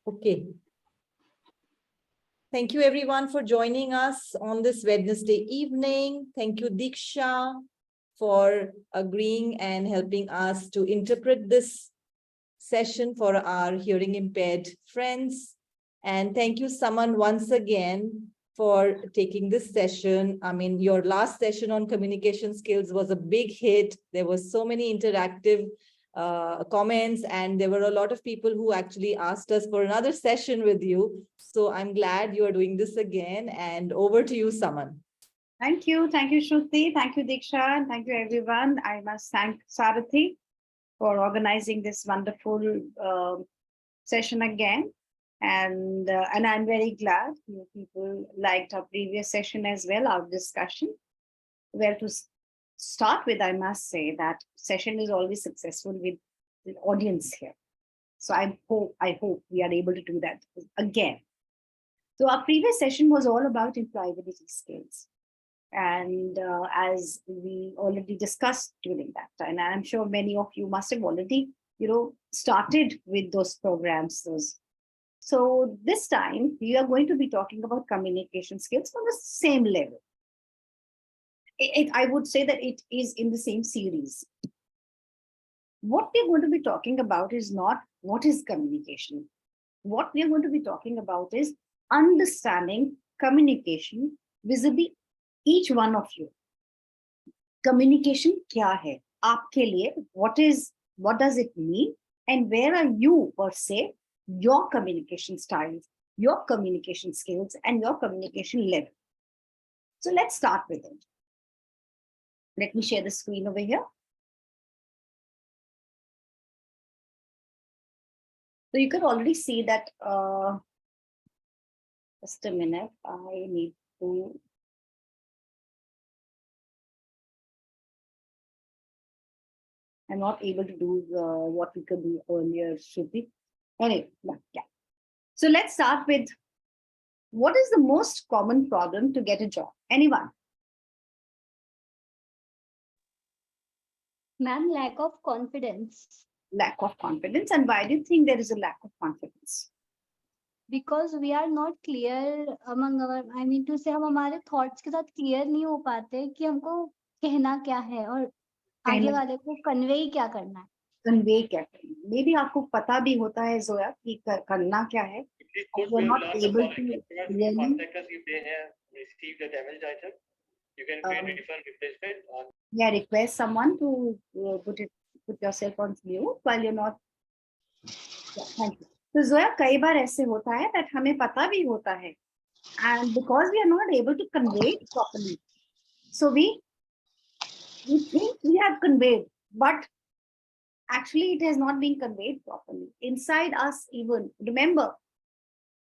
Okay. Thank you everyone for joining us on this Wednesday evening. Thank you, Diksha, for agreeing and helping us to interpret this session for our hearing impaired friends. And thank you, Saman, once again for taking this session. I mean, your last session on communication skills was a big hit. There were so many interactive comments, and there were a lot of people who actually asked us for another session with you. So I'm glad you are doing this again, and over to you, Saman. Thank you, Shruti, thank you, Diksha, and thank you, everyone. I must thank Sarathi for organizing this wonderful session again, and I'm very glad you people liked our previous session as well, our discussion. Where to start with, I must say that session is always successful with the audience here. So I hope we are able to do that again. So our previous session was all about employability skills. And as we already discussed during that time, and I'm sure many of you must have already, started with those programs. So this time we are going to be talking about communication skills on the same level. I would say that it is in the same series. What we're going to be talking about is not what is communication. What we're going to be talking about is understanding communication vis-a-vis each one of you. Communication kya hai? Aapke liye, what does it mean? And where are you, per se, your communication styles, your communication skills, and your communication level? So let's start with it. Let me share the screen over here. So you can already see that, just a minute, I need to. I'm not able to do what we could do earlier, Shruti. Anyway, yeah. So let's start with, what is the most common problem to get a job? Anyone? Ma'am, lack of confidence. Lack of confidence. And why do you think there is a lack of confidence? Because we are not clear among our, I mean to say, हम हमारे thoughts के साथ clear नहीं हो पाते कि हमको कहना क्या है और आगे वाले को convey क्या करना है. Convey क्या करना है? Maybe आपको पता भी होता है जोया कि करना क्या है. You're not able to really. Receive the damaged item. You can create refund replacement. Yeah, request someone to put yourself on mute while you're not. Yeah, thank you. So Zoya, कई बार ऐसे होता है that हमें पता भी होता है, and because we are not able to convey it properly, so we think we have conveyed, but actually it has not been conveyed properly inside us. Even remember,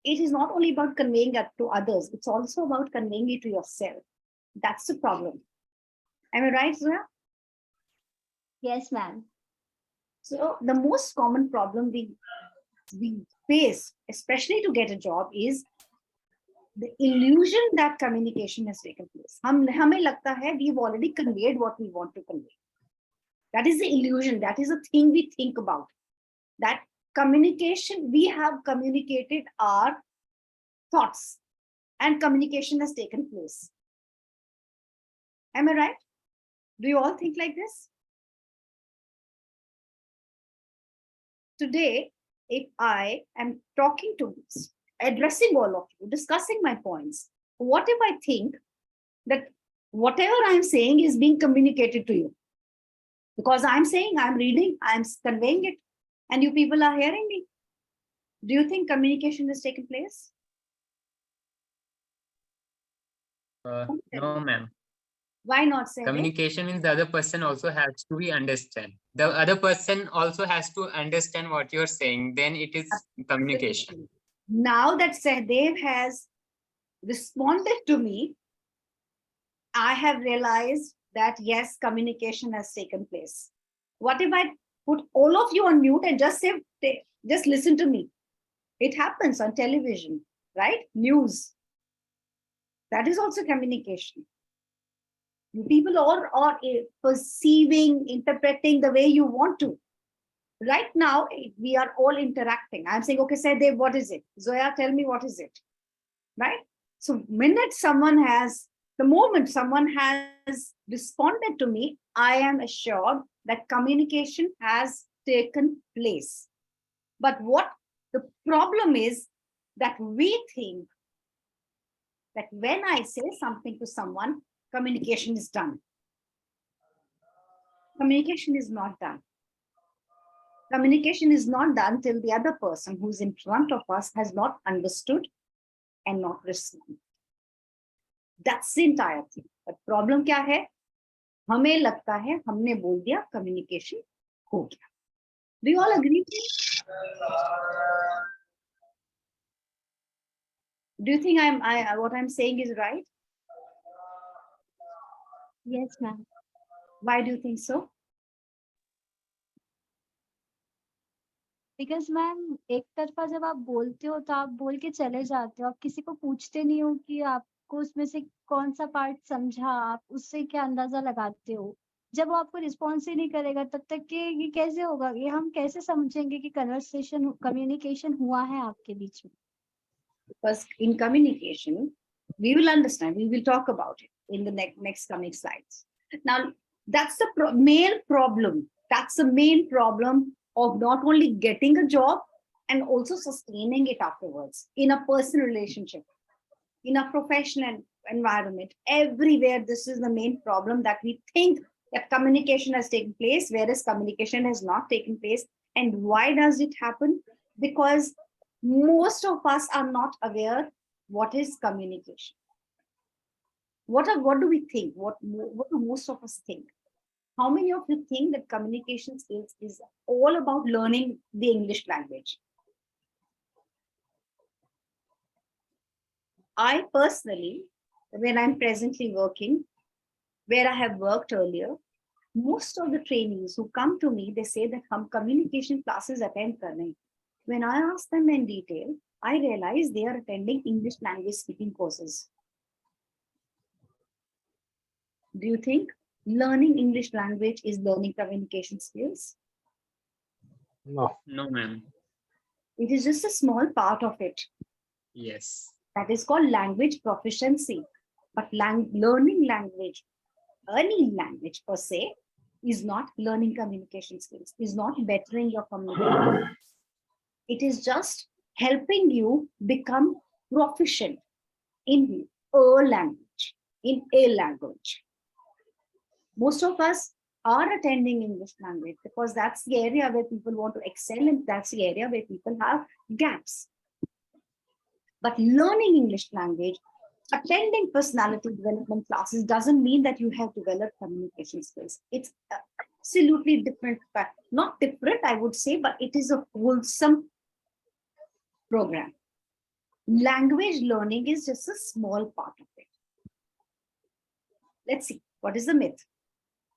it is not only about conveying it to others; it's also about conveying it to yourself. That's the problem. Am I right, Zoya? Yes, ma'am. So the most common problem we face, especially to get a job, is the illusion that communication has taken place. हमें लगता है we've already conveyed what we want to convey. That is the illusion. That is the thing we think about. That communication, we have communicated our thoughts, and communication has taken place. Am I right? Do you all think like this? Today, if I am talking to you, addressing all of you, discussing my points, what if I think that whatever I'm saying is being communicated to you? Because I'm saying, I'm reading, I'm conveying it, and you people are hearing me. Do you think communication has taken place? No, ma'am. Why not say communication means the other person also has to be understand. The other person also has to understand what you're saying. Then it is communication. Now that Sahdev has responded to me, I have realized that yes, communication has taken place. What if I put all of you on mute and just say, just listen to me? It happens on television, right? News. That is also communication. You people are perceiving, interpreting the way you want to. Right now, we are all interacting. I'm saying, okay, Saidev, what is it? Zoya, tell me what is it? Right? So the moment someone has responded to me, I am assured that communication has taken place. But what the problem is that we think that when I say something to someone, communication is done. Communication is not done. Communication is not done till the other person who's in front of us has not understood and not responded. That's the entire thing. But problem क्या है? हमें लगता है हमने बोल दिया, communication हो गया. Do you all agree? Do you think what I'm saying is right? Yes, ma'am. Why do you think so? Because ma'am एक तरफा जब आप बोलते हो तो आप बोल के चले जाते हो, आप किसी को पूछते नहीं हो कि आपको उसमें से कौन सा पार्ट समझा, आप उससे क्या अंदाजा लगाते हो. जब वो आपको रिस्पॉन्स ही नहीं करेगा तब तक के ये कैसे होगा, ये हम कैसे समझेंगे कि कन्वर्सेशन कम्युनिकेशन हुआ है आपके बीच में. Because in communication, we will understand, we will talk about it in the next coming slides. Now, that's the main problem. That's the main problem of not only getting a job and also sustaining it afterwards in a personal relationship, in a professional environment. Everywhere, this is the main problem, that we think that communication has taken place, whereas communication has not taken place. And why does it happen? Because most of us are not aware what is communication. What do we think? What do most of us think? How many of you think that communication skills is all about learning the English language? I personally, when I'm presently working, where I have worked earlier, most of the trainees who come to me, they say that hum communication classes attend karne. When I ask them in detail, I realize they are attending English language speaking courses. Do you think learning English language is learning communication skills? No. No, ma'am. It is just a small part of it. Yes. That is called language proficiency. But learning language, any language per se, is not learning communication skills, is not bettering your communication. It is just helping you become proficient in a language, Most of us are attending English language because that's the area where people want to excel, and that's the area where people have gaps. But learning English language, attending personality development classes doesn't mean that you have developed communication skills. It's absolutely different, not different, I would say, but it is a wholesome program. Language learning is just a small part of it. Let's see, what is the myth?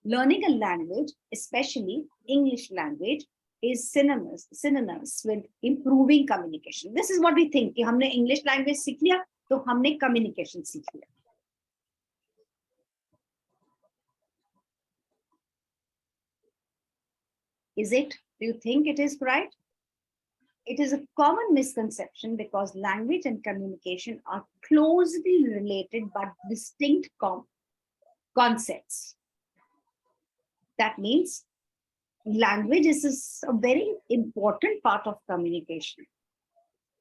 Learning a language, especially English language, is synonymous with improving communication. This is what we think, कि हमने English language सीख लिया, तो हमने communication सीख लिया. Is it? Do you think it is right? It is a common misconception because language and communication are closely related but distinct concepts. That means language is a very important part of communication.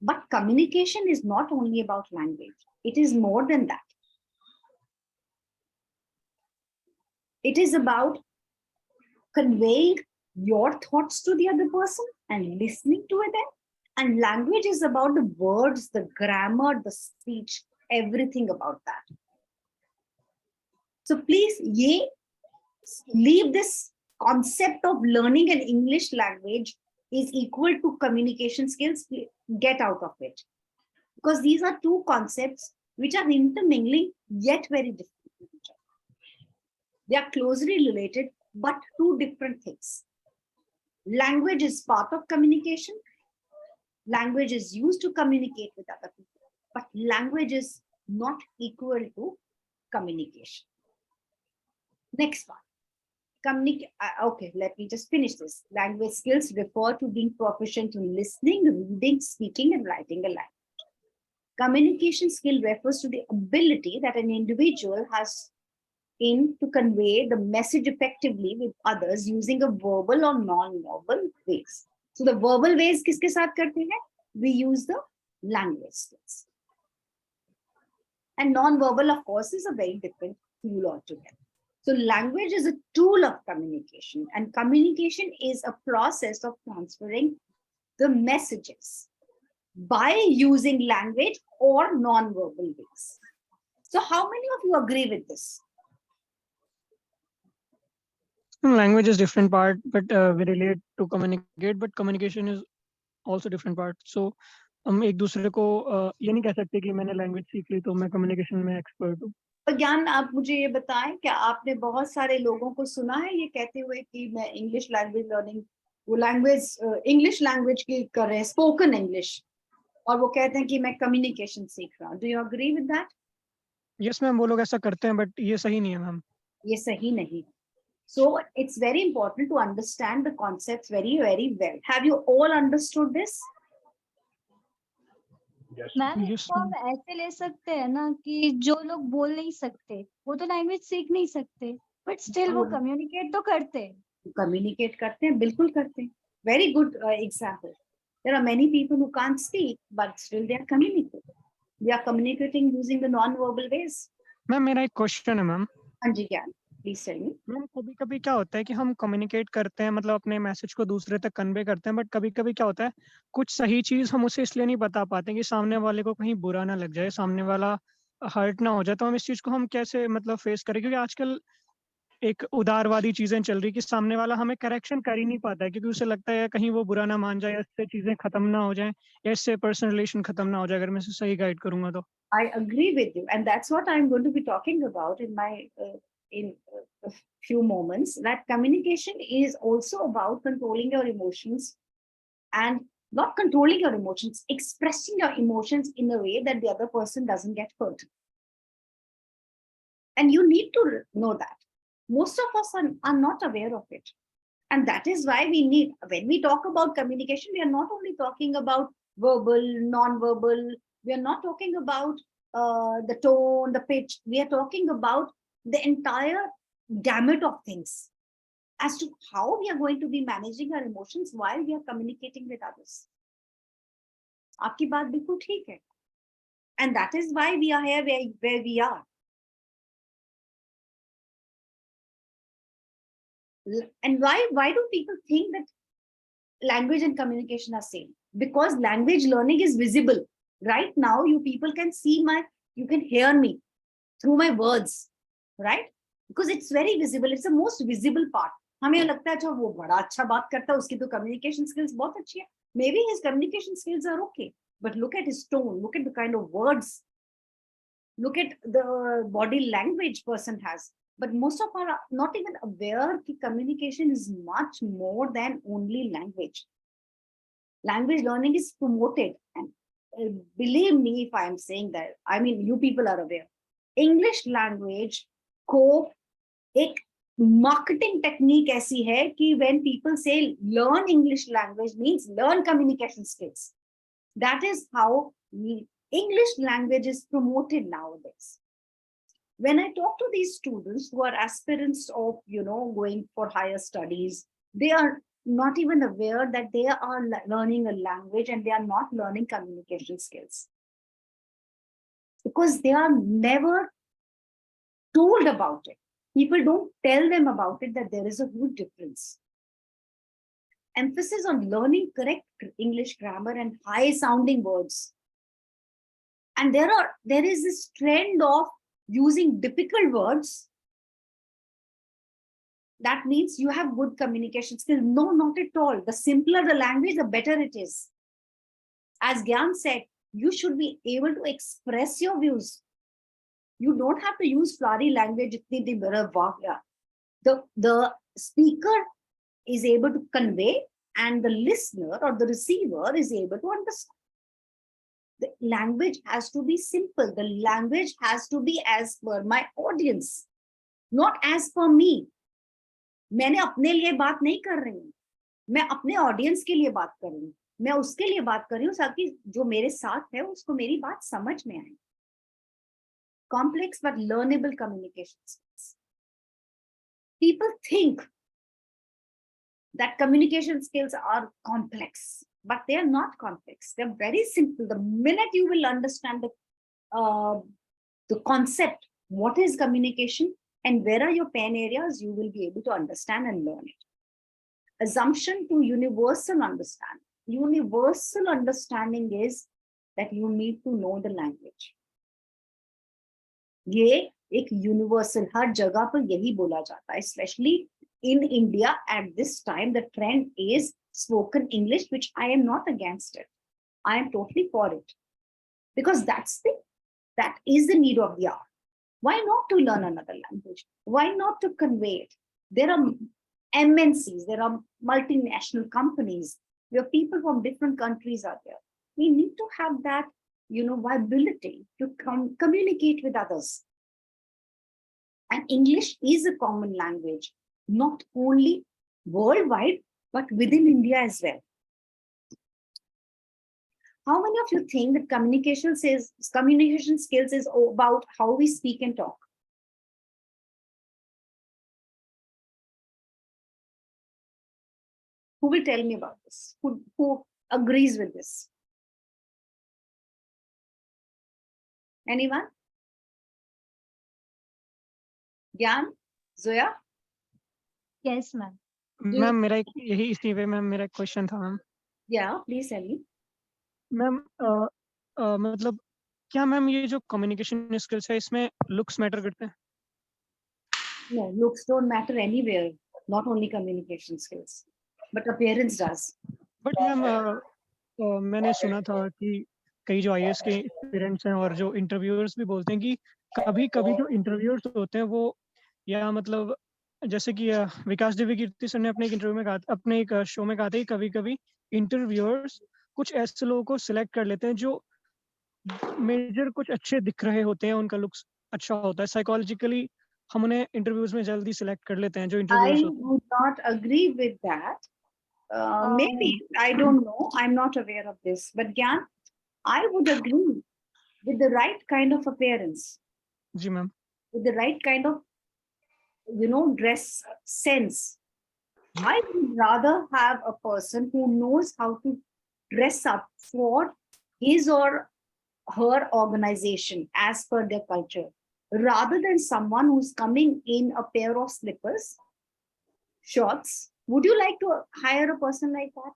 But communication is not only about language. It is more than that. It is about conveying your thoughts to the other person and listening to them. And language is about the words, the grammar, the speech, everything about that. So please, leave this concept of learning an English language is equal to communication skills. Get out of it. Because these are two concepts which are intermingling yet very different from each other. They are closely related, but two different things. Language is part of communication. Language is used to communicate with other people, but language is not equal to communication. Next one. Okay, let me just finish this. Language skills refer to being proficient in listening, reading, speaking, and writing a language. Communication skill refers to the ability that an individual has to convey the message effectively with others using a verbal or non-verbal ways. So the verbal ways किसके साथ करते हैं? We use the language skills. And non-verbal, of course, is a very different tool altogether. So language is a tool of communication, and communication is a process of transferring the messages by using language or non-verbal ways. So how many of you agree with this? Language is different part, but we relate to communicate, but communication is also different part. So हम एक दूसरे को ये नहीं कह सकते कि मैंने लैंग्वेज सीख ली तो मैं कम्युनिकेशन में एक्सपर्ट हूँ. ज्ञान, आप मुझे ये बताएं, क्या आपने बहुत सारे लोगों को सुना है ये कहते हुए कि मैं इंग्लिश लैंग्वेज लर्निंग, वो लैंग्वेज इंग्लिश लैंग्वेज की कर रहे हैं, स्पोकन इंग्लिश, और वो कहते हैं कि मैं कम्युनिकेशन सीख रहा हूँ? Do you agree with that? Yes ma'am, वो लोग ऐसा करते हैं, बट ये सही नहीं है मैम. ये सही नहीं. So it's very important to understand the concepts very, very well. Have you all understood this? Yes. Ma'am Yes, इसको हम ऐसे ले सकते हैं ना कि जो लोग बोल नहीं सकते वो तो लैंग्वेज सीख नहीं सकते, बट स्टिल वो कम्युनिकेट तो करते हैं. कम्युनिकेट करते हैं, बिल्कुल करते हैं. Very good example. There are many people who can't speak, but still they are communicating. They are communicating using the non-verbal ways. Ma'am मेरा एक क्वेश्चन है मैम. हाँ जी ज्ञान, प्लीज टेल मी. मैम कभी कभी क्या होता है कि हम कम्युनिकेट करते हैं, मतलब अपने मैसेज को दूसरे तक कन्वे करते हैं, बट कभी कभी क्या होता है कुछ सही चीज हम उसे इसलिए नहीं बता पाते कि सामने वाले को कहीं बुरा ना लग जाए, सामने वाला हर्ट ना हो जाए. तो हम इस चीज को हम कैसे मतलब फेस करें, क्योंकि आजकल एक उदारवादी चीजें चल रही कि सामने वाला हमें करेक्शन कर ही नहीं पाता है, क्योंकि उसे लगता है कहीं वो बुरा ना मान जाए, इससे चीजें खत्म ना हो जाए, या इससे पर्सनल रिलेशन खत्म ना हो जाए अगर मैं इसे सही गाइड करूंगा तो. I agree with you, and that's what I'm going to be talking about in my a few moments. That communication is also about controlling your emotions, and not controlling your emotions, expressing your emotions in a way that the other person doesn't get hurt. And you need to know that. Most of us are not aware of it. And that is why we need, when we talk about communication, we are not only talking about verbal, non-verbal, we are not talking about the tone, the pitch, we are talking about the entire gamut of things as to how we are going to be managing our emotions while we are communicating with others. आपकी बात बिल्कुल ठीक है. And that is why we are here where we are. And why do people think that language and communication are same? Because language learning is visible. Right now, you people can see you can hear me through my words, right? Because it's very visible. It's the most visible part. हमें लगता है अच्छा वो बड़ा अच्छा बात करता है, उसकी तो communication skills बहुत अच्छी है. Maybe his communication skills are okay, but look at his tone, look at the kind of words, look at the body language person has. But most of us are not even aware that communication is much more than only language. Language learning is promoted, and believe me if I am saying that, I mean you people are aware. English language को एक marketing technique ऐसी है कि when people say learn English language means learn communication skills. That is how English language is promoted nowadays. When I talk to these students who are aspirants of, going for higher studies, they are not even aware that they are learning a language and they are not learning communication skills. Because they are never told about it. People don't tell them about it, that there is a huge difference. Emphasis on learning correct English grammar and high sounding words. And there is this trend of using difficult words. That means you have good communication skills. No, not at all. The simpler the language, the better it is. As Gyan said, you should be able to express your views. You don't have to use flowery language. The speaker is able to convey, and the listener or the receiver is able to understand. The language has to be simple. The language has to be as per my audience, not as per me. मैंने अपने लिए बात नहीं कर रही हूँ, मैं अपने ऑडियंस के लिए बात कर रही हूँ, मैं उसके लिए बात कर रही हूँ ताकि जो मेरे साथ है उसको मेरी बात समझ में आए. Complex but learnable communication skills. People think that communication skills are complex, but they are not complex. They're very simple. The minute you will understand the concept, what is communication and where are your pain areas, you will be able to understand and learn it. Assumption to universal understanding. Universal understanding is that you need to know the language. ये एक universal, हर जगह पर यही बोला जाता है, specially in India at this time. The trend is spoken English, which I am not against it. I am totally for it, because that is the need of the hour. Why not to learn another language? Why not to convey it? There are MNCs, there are multinational companies where people from different countries are there. We need to have that, viability to communicate with others. And English is a common language, not only worldwide, but within India as well. How many of you think that communication skills is about how we speak and talk? Who will tell me about this? Who agrees with this? Anyone? Gyan? Zoya? Yes, ma'am. Ma'am मेरा एक यही इसी वे ma'am मेरा question था ma'am. Yeah, please tell me. Ma'am मतलब क्या ma'am ये जो कम्युनिकेशन स्किल्स है इसमें लुक्स मैटर करते हैं? No, looks don't matter anywhere, not only communication skills, but appearance does. But ma'am मैंने सुना था कि कई जो IAS के एस्पिरेंट्स हैं और जो इंटरव्यूअर्स भी बोलते हैं कि कभी कभी जो इंटरव्यूअर्स होते हैं वो या मतलब जैसे कि विकास देवी कीर्ति सर ने अपने एक इंटरव्यू में कहा, अपने एक शो में कहा था कि कभी कभी इंटरव्यूअर्स कुछ ऐसे लोगों को सिलेक्ट कर लेते हैं जो मेजर कुछ अच्छे दिख रहे होते हैं, उनका लुक्स अच्छा होता है, साइकोलॉजिकली हम उन्हें इंटरव्यूज में जल्दी सिलेक्ट कर लेते हैं जो इंटरव्यूअर्स I होते हैं. would not agree with that. Maybe, I don't know. I'm not aware of this. But Gyan, I would agree with the right kind of appearance, जी ma'am. with the right kind of, dress sense. I would rather have a person who knows how to dress up for his or her organization as per their culture, rather than someone who's coming in a pair of slippers, shorts. Would you like to hire a person like that?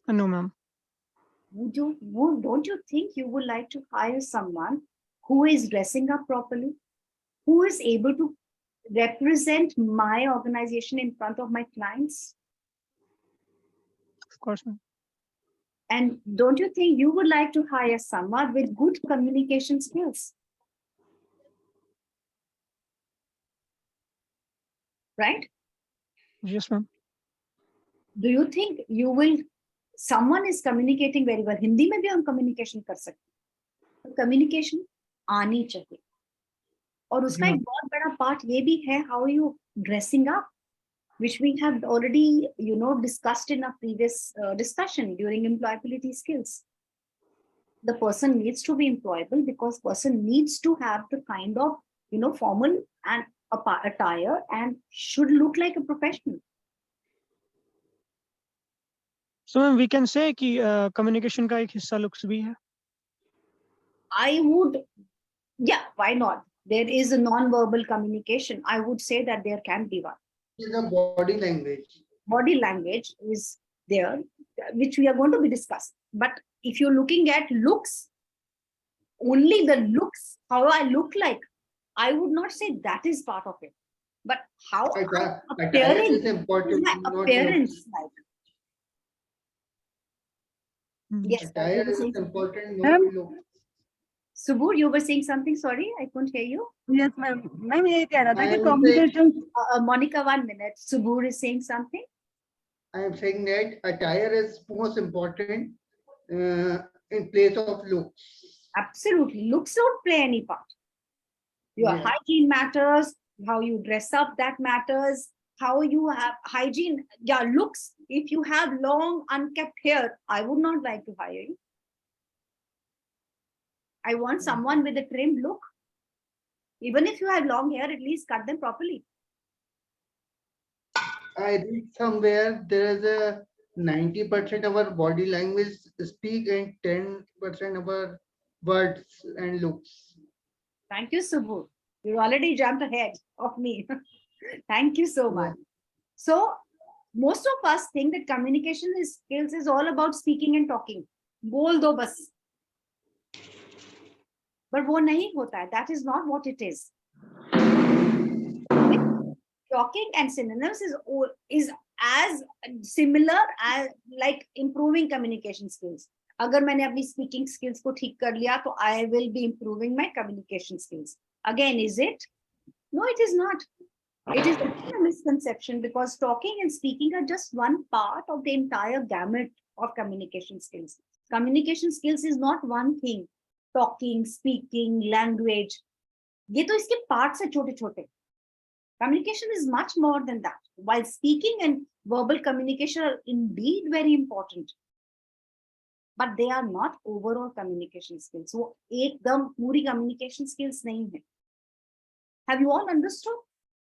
No ma'am. Don't you think you would like to hire someone who is dressing up properly, who is able to represent my organization in front of my clients? Of course ma'am. And don't you think you would like to hire someone with good communication skills? Right? Yes ma'am. Do you think someone is communicating very well? Hindi में भी हम communication कर सकते हैं, तो communication आनी चाहिए. और उसका एक बहुत बड़ा part ये भी है how you dressing up, which we have already discussed in a previous discussion during employability skills. The person needs to be employable because person needs to have the kind of formal and attire and should look like a professional. So ma'am we can say कि communication का एक हिस्सा looks भी है. I would, yeah, why not? There is a non-verbal communication. I would say that there can be one. The body language. Body language is there, which we are going to be discussing. But if you're looking at looks, only the looks, how I look like, I would not say that is part of it. But how appearance is important. Appearance like. Yes, attire is important. Ma'am? Subur, you were saying something. Sorry, I couldn't hear you. Yes, ma'am. Ma'am, ये कह रहा था कि communication. Monica, 1 minute. Subur is saying something. I am saying that attire is most important in place of looks. Absolutely, looks don't play any part. Your hygiene matters. how you dress up, that matters. How you have hygiene, yeah, looks. If you have long unkept hair, I would not like to hire you. I want someone with a trimmed look. Even if you have long hair, at least cut them properly. I read somewhere there is a 90% of our body language speak and 10% of our words and looks. Thank you, Subbu. You already jumped ahead of me. Thank you so much. So most of us think that communication skills is all about speaking and talking. बोल दो बस. But वो नहीं होता है. That is not what it is. Talking and synonyms is as similar as like improving communication skills. अगर मैंने अपनी speaking skills को ठीक कर लिया, तो I will be improving my communication skills. Again, is it? No, it is not. It is a misconception, because talking and speaking are just one part of the entire gamut of communication skills. Communication skills is not one thing. Talking, speaking, language. ये तो इसके parts है छोटे-छोटे. Communication is much more than that. While speaking and verbal communication are indeed very important, but they are not overall communication skills. वो एकदम पूरी communication skills नहीं है. Have you all understood?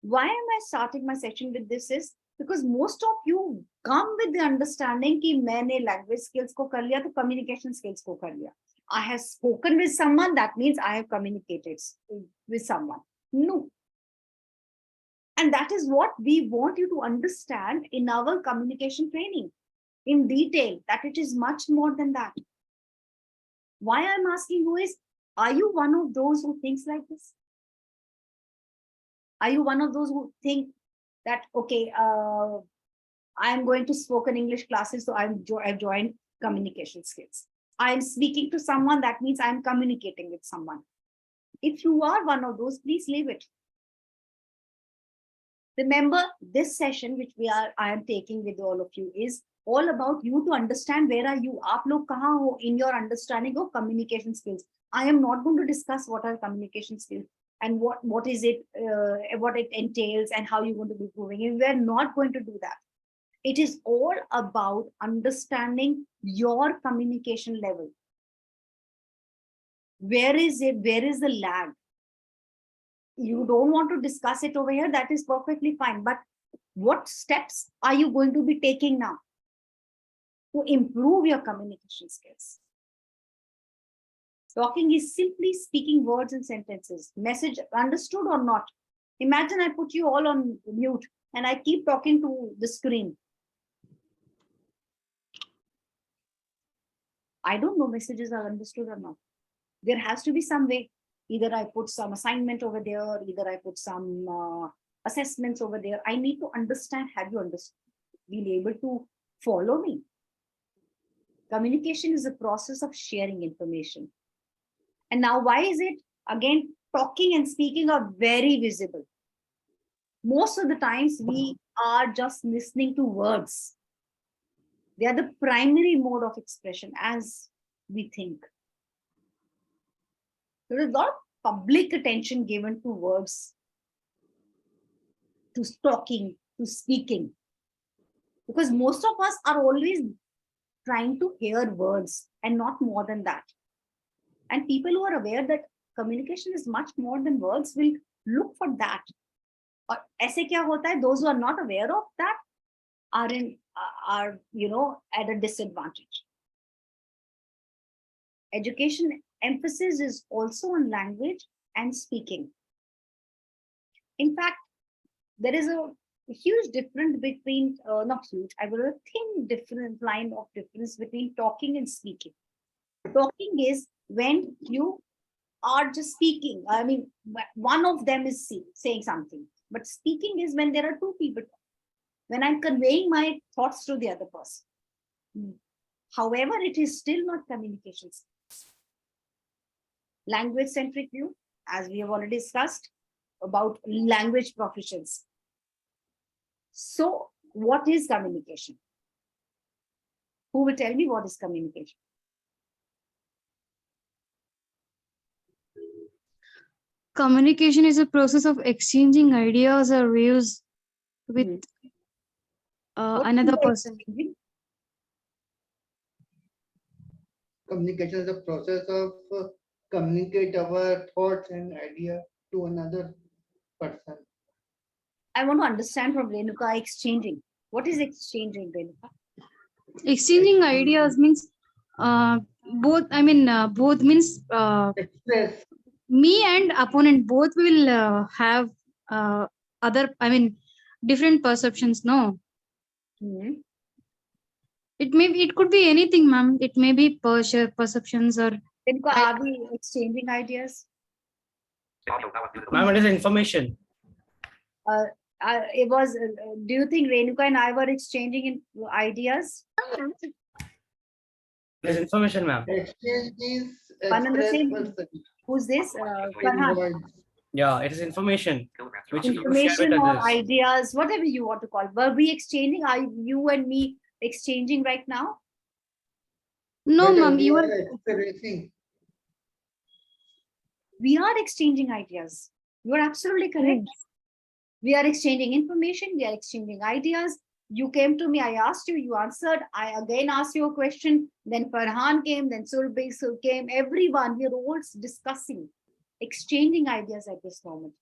Why am I starting my session with this is because most of you come with the understanding कि मैंने language skills को कर लिया, तो communication skills को कर लिया. I have spoken with someone, that means I have communicated with someone. No. And that is what we want you to understand in our communication training in detail, that it is much more than that. Why I'm asking you is, are you one of those who thinks like this? Are you one of those who think that, okay, I'm going to spoken English classes, so I've joined communication skills. I'm speaking to someone, that means I'm communicating with someone. If you are one of those, please leave it. Remember, this session which I am taking with all of you is all about you to understand where are you. आप लोग कहाँ हो in your understanding of communication skills. I am not going to discuss what are communication skills and what is it, what it entails and how you're going to be improving. We are not going to do that. It is all about understanding your communication level. Where is it? Where is the lag? You don't want to discuss it over here, that is perfectly fine. But what steps are you going to be taking now to improve your communication skills? Talking is simply speaking words and sentences. Message understood or not? Imagine I put you all on mute and I keep talking to the screen. I don't know messages are understood or not. There has to be some way. Either I put some assignment over there, either I put some assessments over there. I need to understand, have you been able to follow me? Communication is a process of sharing information. And now why is it? Again, talking and speaking are very visible. Most of the times we are just listening to words. They are the primary mode of expression as we think. There is a lot of public attention given to words, to talking, to speaking, because most of us are always trying to hear words and not more than that. And people who are aware that communication is much more than words will look for that. Or ऐसे क्या होता है? Those who are not aware of that are at a disadvantage. Education emphasis is also on language and speaking. In fact, there is a huge difference between, not huge, I will a thin different line of difference between talking and speaking. Talking is when you are just speaking. I mean, one of them is saying something, but speaking is when there are two people, when I'm conveying my thoughts to the other person. However, it is still not communication skills. Language-centric view, as we have already discussed, about language proficiency. So, what is communication? Who will tell me what is communication? communication is a process of exchanging ideas or views with What another is person. exchanging? Communication is a process of communicate our thoughts and idea to another person. I want to understand from Renuka exchanging. What is exchanging, Renuka? Exchanging ideas means both. I mean, both means Express. me and opponent both will have other. I mean, different perceptions. No, Hmm. it could be anything, ma'am. It may be perceptions or. Renuka, are we exchanging ideas? Ma'am, it is information. It was. Do you think Renuka and I were exchanging ideas? It is information, ma'am. Exchange is One and the express same. person. Who's this? in Farhan. words. Yeah, it is information which you share Information with or others. ideas, whatever you want to call. Were we exchanging? Are you and me exchanging right now? No, Whether ma'am. we You are are. experiencing. We are exchanging ideas. You are absolutely correct. We are exchanging information. We are exchanging ideas. You came to me, I asked you, you answered. I again asked you a question. Then Farhan came, then Surbhi came. Everyone, we are all discussing, exchanging ideas at this moment.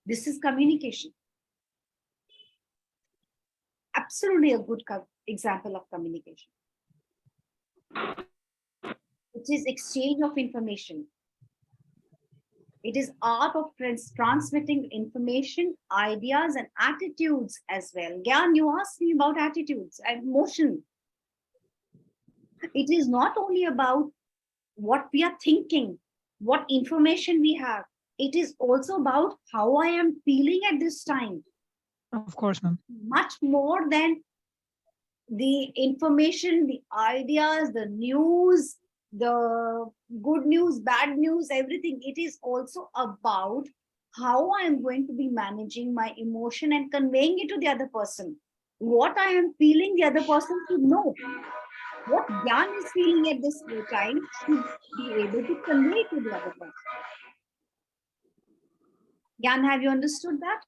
This is communication. Absolutely a good example of communication. It is exchange of information. It is art of transmitting information, ideas, and attitudes as well. Gyan, you asked me about attitudes and emotion. It is not only about what we are thinking, what information we have. It is also about how I am feeling at this time. Of course, ma'am. Much more than the information, the ideas, the news, the good news, bad news, everything. It is also about how I am going to be managing my emotion and conveying it to the other person. What I am feeling, the other person should know. What Gyan is feeling at this time should be able to convey to the other person. Gyan, have you understood that?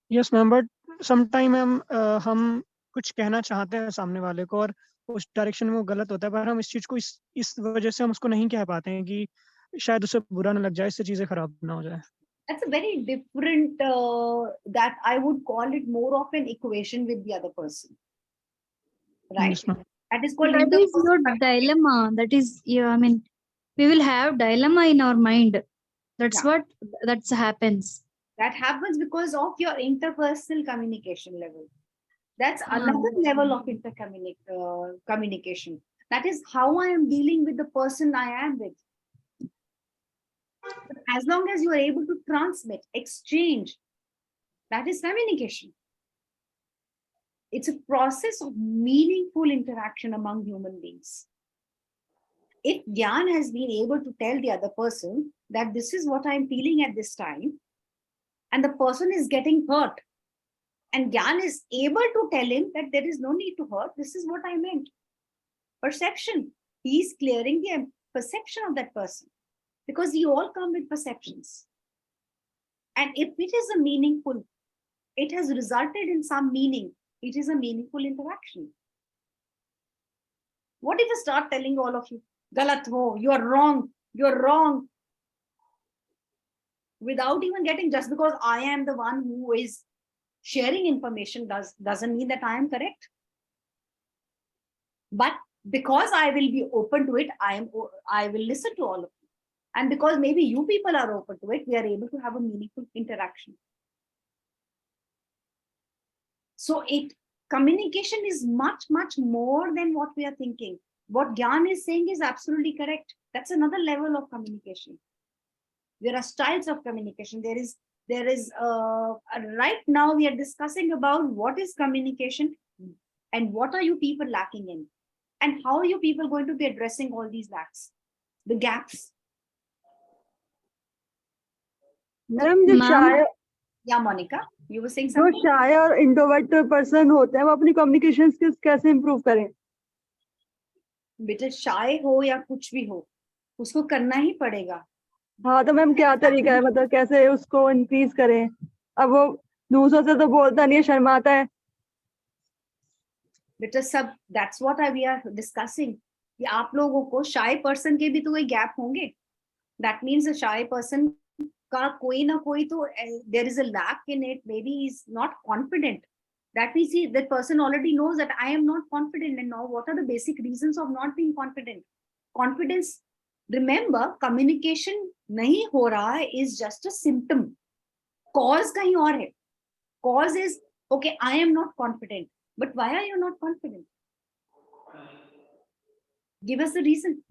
Yes, ma'am. But sometime हम कुछ कहना चाहते हैं सामने वाले को और उस डायरेक्शन में वो गलत होता है, पर हम इस चीज को इस वजह से हम उसको नहीं कह पाते हैं कि शायद उसे बुरा ना लग जाए, इससे चीजें खराब ना हो जाए. That's a very different, that I would call it more of an equation with the other person. Right? Yes, ma'am. That is called That is your dilemma. That is, yeah, I mean, we will have dilemma in our mind. That's what happens. That happens because of your interpersonal communication level. That's another level of communication. That is how I am dealing with the person I am with. But as long as you are able to transmit, exchange, that is communication. It's a process of meaningful interaction among human beings. If Gyan has been able to tell the other person that this is what I'm feeling at this time, and the person is getting hurt, and Gyan is able to tell him that there is no need to hurt, this is what I meant. Perception. He is clearing the perception of that person, because we all come with perceptions. And if it is a meaningful, it has resulted in some meaning, it is a meaningful interaction. What if I start telling all of you, Galat ho, you're wrong, without even getting, just because I am the one who is sharing information doesn't mean that I am correct. But because I will be open to it, I will listen to all of you. And because maybe you people are open to it, we are able to have a meaningful interaction. So communication is much, much more than what we are thinking. What Gyan is saying is absolutely correct. That's another level of communication. There are styles of communication. There is right now we are discussing about what is communication and what are you people lacking in, and how are you people going to be addressing all these lacks, the gaps. Madam जो शाय या Monika, you were saying जो something? शाय और introvert person होते हैं वो अपनी communication skills कैसे improve करें? बेटा शाय हो या कुछ भी हो, उसको करना ही पड़ेगा। हाँ तो मैम क्या तरीका है, मतलब कैसे उसको इंक्रीज करें? अब वो दूसरों से तो बोलता नहीं है, शर्माता है। बेटा सब that's what we are discussing कि आप लोगों को शाय पर्सन के भी तो कोई गैप होंगे। That means a shy person का कोई ना कोई तो there is a lack in it, maybe he is not confident. That means that person already knows that I am not confident, and now what are the basic reasons of not being confident? Confidence, remember, communication nahi ho raha hai is just a symptom. Cause kahin aur hai. Cause is, okay, I am not confident, but why are you not confident? Give us the reason.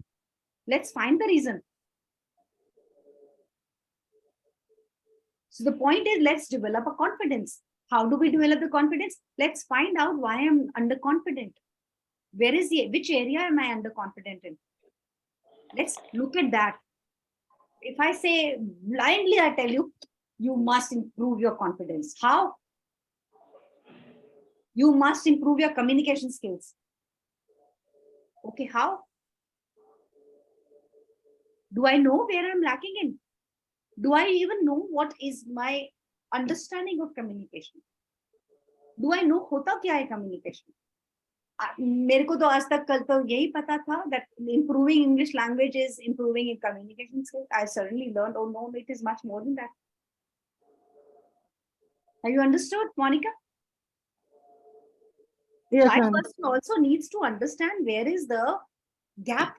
Let's find the reason. So the point is, let's develop a confidence. How do we develop the confidence? Let's find out why I'm underconfident. Which area am I underconfident in? Let's look at that. If I say blindly, I tell you, you must improve your confidence. How? You must improve your communication skills. Okay, how? Do I know where I'm lacking in? Do I even know what is my understanding of communication? Do I know hota kya hai communication? मेरे को तो आज तक कल तो यही पता था that improving English language is improving in communication skills. I suddenly learned, oh no, it is much more than that. Have you understood, Monica? Yes, That ma'am. person also needs to understand where is the gap.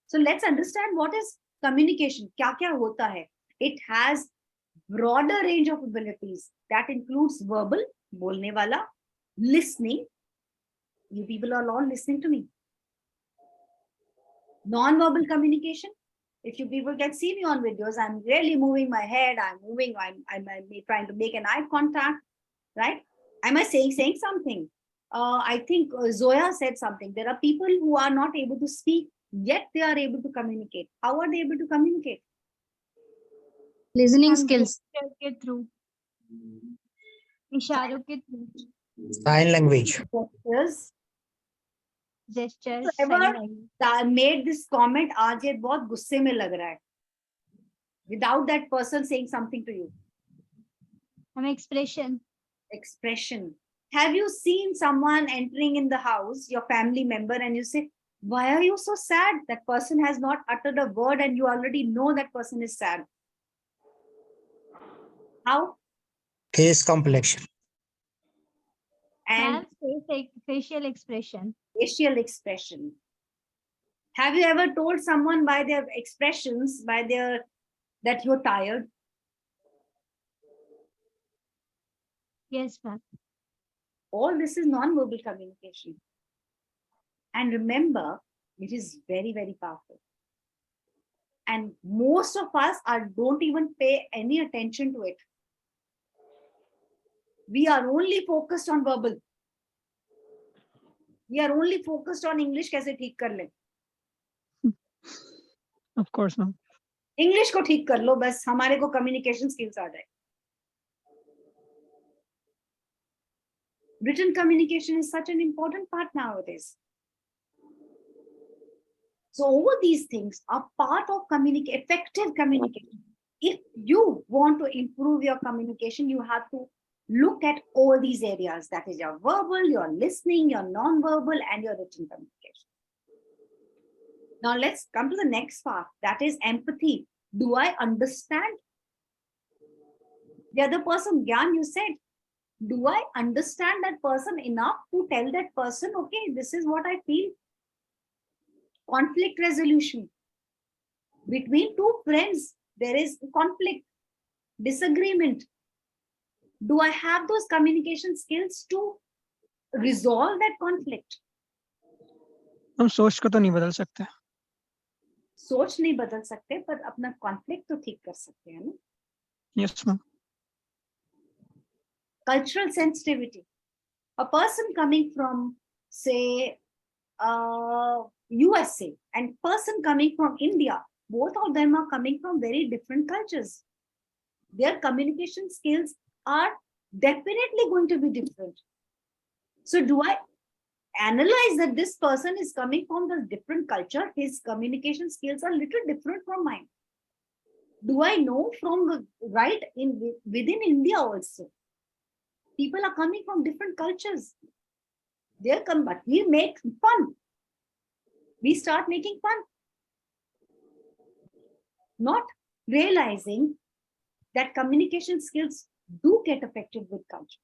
So let's understand what is communication. Kya kya hota hai? It has broader range of abilities. That includes verbal, bolne wala, listening. You people are all listening to me. Non-verbal communication. If you people can see me on videos, I'm really moving my head. I'm moving. I'm trying to make an eye contact. Right? Am I saying something? I think Zoya said something. There are people who are not able to speak, yet they are able to communicate. How are they able to communicate? Listening skills. gesture के through, इशारों के through, Sign language. gestures, Ever sign language. made this comment, आज ये बहुत गुस्से में लग रहा है, without that person saying something to you. हमें expression. Expression. Have you seen someone entering in the house, your family member, and you say, why are you so sad? That person has not uttered a word and you already know that person is sad. How? Face complexion. And facial expression. Facial expression. Have you ever told someone by their expressions, that you're tired? Yes, ma'am. All this is non-verbal communication. And remember, it is very, very powerful. And most of us don't even pay any attention to it. We are only focused on verbal. We are only focused on English कैसे ठीक कर ले. Of course, ma'am. English को ठीक कर लो, बस हमारे को communication skills आ जाए. Written communication is such an important part nowadays. So all these things are part of effective communication. If you want to improve your communication, you have to look at all these areas. That is your verbal, your listening, your non-verbal, and your written communication. Now let's come to the next part. That is empathy. Do I understand the other person? Gyan, you said, do I understand that person enough to tell that person, okay, this is what I feel? Conflict resolution. Between two friends, there is conflict, disagreement. Do I have those communication skills to resolve that conflict? हम सोच को तो नहीं बदल सकते. सोच नहीं बदल सकते, पर अपना conflict तो ठीक कर सकते हैं ना? Yes, ma'am. Cultural sensitivity. A person coming from, say, USA and person coming from India, both of them are coming from very different cultures. Their communication skills are definitely going to be different. So analyze that this person is coming from a different culture, his communication skills are little different from mine. Do I know from the right in within India also? People are coming from different cultures. They're come, but we make fun. We start making fun. Not realizing that communication skills do get affected with culture,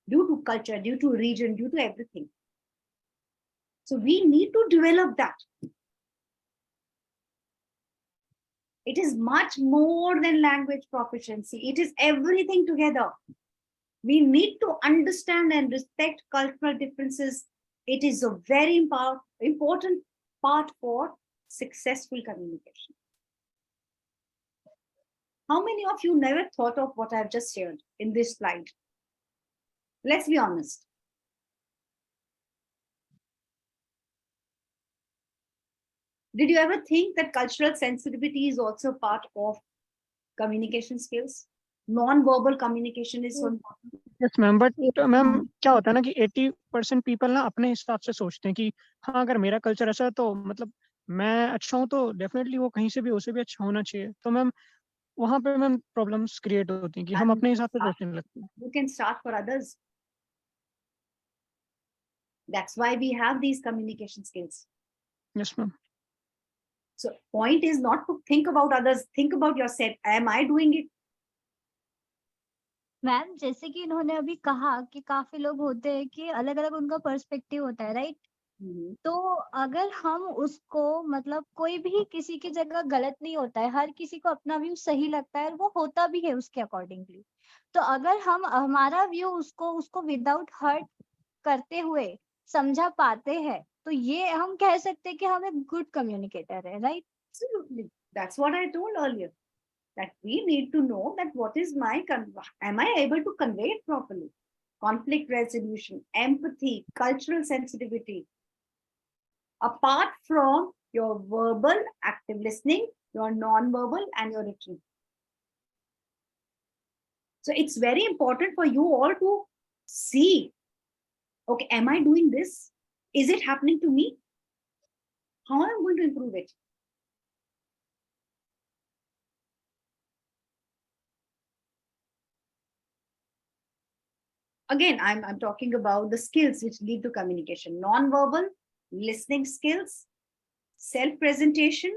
due to region, due to everything. So we need to develop that. It is much more than language proficiency. It is everything together. We need to understand and respect cultural differences. It is a very important part for successful communication. How many of you never thought of what I've just shared in this slide? Let's be honest. Did you ever think that cultural sensitivity is also part of communication skills? Non-verbal communication is so important. Yes ma'am, but ma'am क्या होता है ना कि 80% people ना अपने हिसाब से सोचते हैं कि हाँ अगर मेरा कल्चर ऐसा है तो मतलब मैं अच्छा हूँ तो डेफिनेटली वो कहीं से भी उसे भी अच्छा होना चाहिए. तो मैम वहाँ पे मैम प्रॉब्लम्स क्रिएट होती हैं कि हम अपने हिसाब से सोचने लगते हैं. You can start for others. That's why we have these communication skills. Yes ma'am. So point is not to think about others, think about yourself. Am I doing it? Ma'am जैसे कि इन्होंने अभी कहा कि काफी लोग होते हैं कि अलग अलग उनका पर्सपेक्टिव होता है, राइट? तो अगर हम उसको मतलब कोई भी किसी की जगह गलत नहीं होता है, हर किसी को अपना व्यू सही लगता है और वो होता भी है उसके अकॉर्डिंगली. तो अगर हम हमारा व्यू उसको विदाउट हर्ट करते हुए समझा पाते हैं तो ये हम कह सकते हैं कि हम एक गुड कम्युनिकेटर है, right? Absolutely. That's what I told earlier. That we need to know that what is my, am I able to convey it properly? Conflict resolution, empathy, cultural sensitivity. Apart from your verbal, active listening, your non-verbal and your written. So it's very important for you all to see, okay, am I doing this? Is it happening to me? How am I going to improve it? Again, I'm talking about the skills which lead to communication. Non-verbal, listening skills, self-presentation,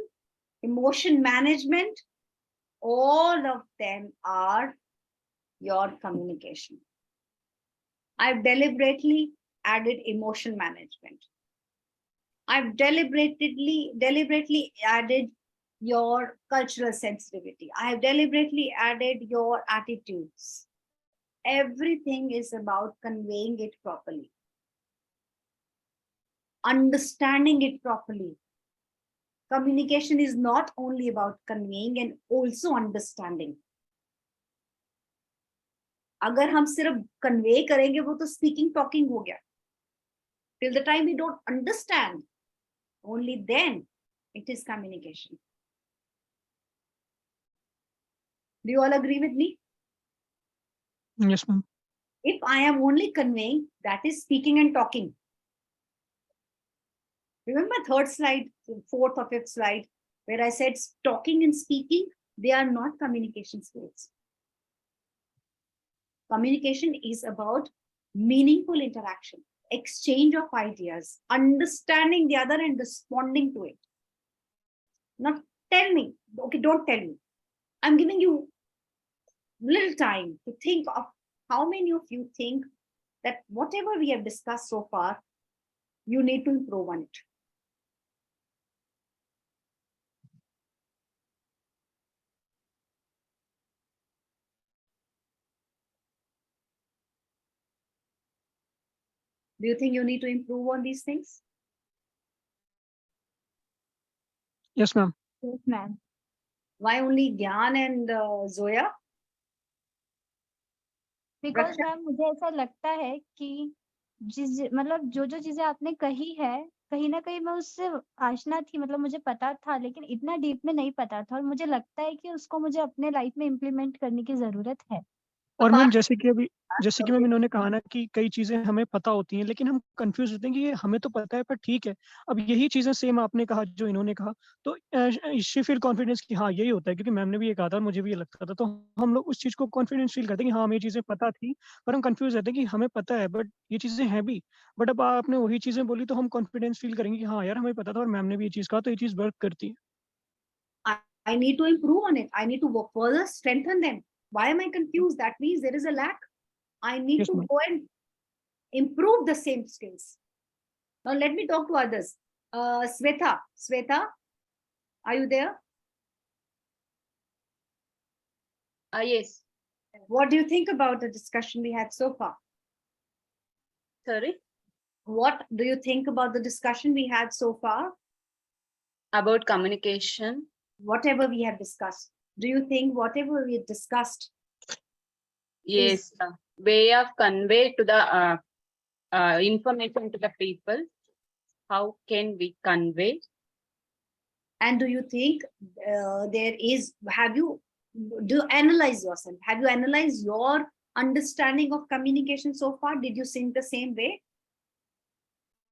emotion management, all of them are your communication. I've deliberately added emotion management. I've deliberately added your cultural sensitivity. I have deliberately added your attitudes. Everything is about conveying it properly, understanding it properly. Communication is not only about conveying and also understanding. अगर हम सिर्फ convey करेंगे वो तो speaking talking हो गया. Till the time we don't understand, only then it is communication. Do you all agree with me? Yes, ma'am. If I am only conveying, that is speaking and talking. Remember third slide, fourth or fifth slide, where I said talking and speaking, they are not communication skills. Communication is about meaningful interaction, exchange of ideas, understanding the other and responding to it. Not tell me, okay, don't tell me. I'm giving you little time to think of how many of you think that whatever we have discussed so far, you need to improve on it. Do you think you need to improve on these things? Yes, ma'am. Yes, ma'am. Why only Gyan and Zoya? Because ma'am मुझे ऐसा लगता है कि मतलब जो चीजें आपने कही है कहीं ना कहीं मैं उससे आशना थी, मतलब मुझे पता था लेकिन इतना डीप में नहीं पता था और मुझे लगता है कि उसको मुझे अपने लाइफ में इम्प्लीमेंट करने की जरूरत है. और मैम जैसे कि मैम इन्होंने कहा ना कि कई चीजें हमें पता होती हैं लेकिन हम कंफ्यूज होते हैं कि ये हमें तो पता है पर ठीक है। अब यही चीजें सेम आपने कहा जो इन्होंने कहा, तो शी फील कॉन्फिडेंस कि हाँ यही होता है, क्योंकि मैम ने भी ये कहा था, मुझे भी ये लगता था, तो हम लोग उस चीज को कॉन्फिडेंस फील करते हैं कि हाँ हमें ये चीजें पता थी, पर हम कंफ्यूज रहते हैं कि हमें पता है बट ये चीजें हैं भी। बट अब आपने वही चीजें बोली तो हम कॉन्फिडेंस फील करेंगे कि हाँ यार हमें पता था और मैम ने भी ये चीज कहा तो ये चीज वर्क करती है। I need to improve on it. I need to work further, strengthen them. Why am I confused? That means there is a lack. I need Yes, to ma'am. go and improve the same skills. Now let me talk to others. Sweta, are you there? Yes. What do you think about the discussion we had so far? Sorry. What do you think about the discussion we had so far? About communication. Whatever we have discussed. Do you think whatever we discussed? Yes. Way of convey to the information to the people. How can we convey? And do you think there is, do you analyze yourself? Have you analyzed your understanding of communication so far? Did you think the same way?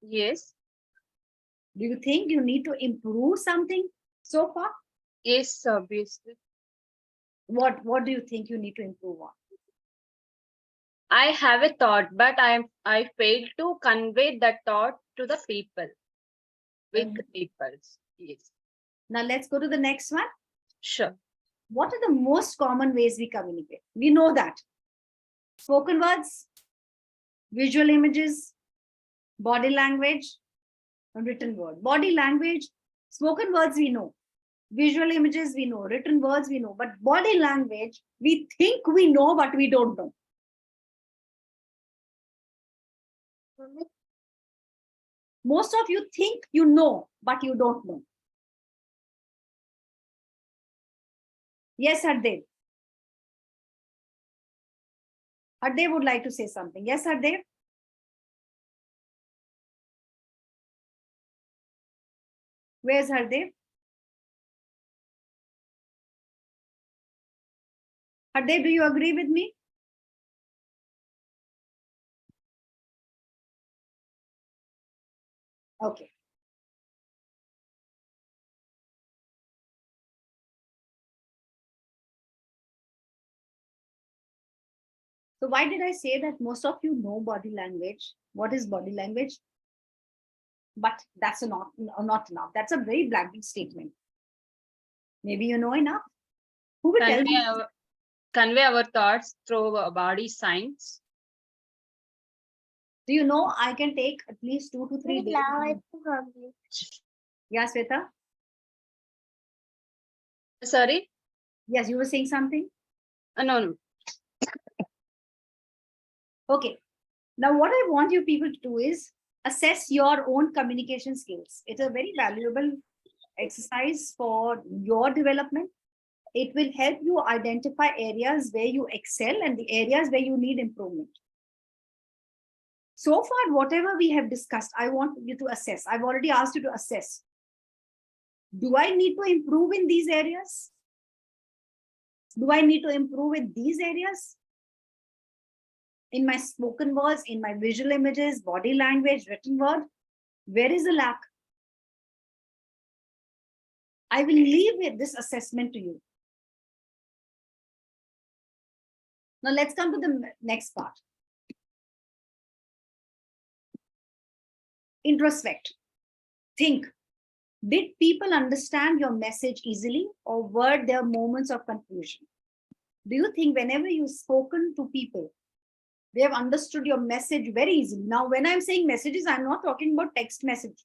Yes. Do you think you need to improve something so far? Yes, obviously. What do you think you need to improve on? I have a thought, but I failed to convey that thought to the people. With the people. Yes. Now let's go to the next one. Sure. What are the most common ways we communicate? We know that. Spoken words, visual images, body language, and written word. Body language, spoken words we know. Visual images we know. Written words we know. But body language, we think we know, but we don't know. Most of you think you know, but you don't know. Yes, Hardev. Hardev would like to say something. Yes, Hardev. Where's Hardev? Hardev, do you agree with me? Okay. So why did I say that most of you know body language? What is body language? But that's not enough. That's a very blanket statement. Maybe you know enough. Who will tell me? Convey our thoughts through body signs. Do you know I can take at least 2 to 3 days? Yeah, Sweta? Sorry? Yes, you were saying something? No. Okay. Now, what I want you people to do is assess your own communication skills. It's a very valuable exercise for your development. It will help you identify areas where you excel and the areas where you need improvement. So far, whatever we have discussed, I want you to assess. I've already asked you to assess. Do I need to improve in these areas? Do I need to improve in these areas? In my spoken words, in my visual images, body language, written word, where is the lack? I will leave with this assessment to you. Now let's come to the next part. Introspect. Think. Did people understand your message easily, or were there moments of confusion? Do you think whenever you've spoken to people, they have understood your message very easily? Now, when I'm saying messages, I'm not talking about text message.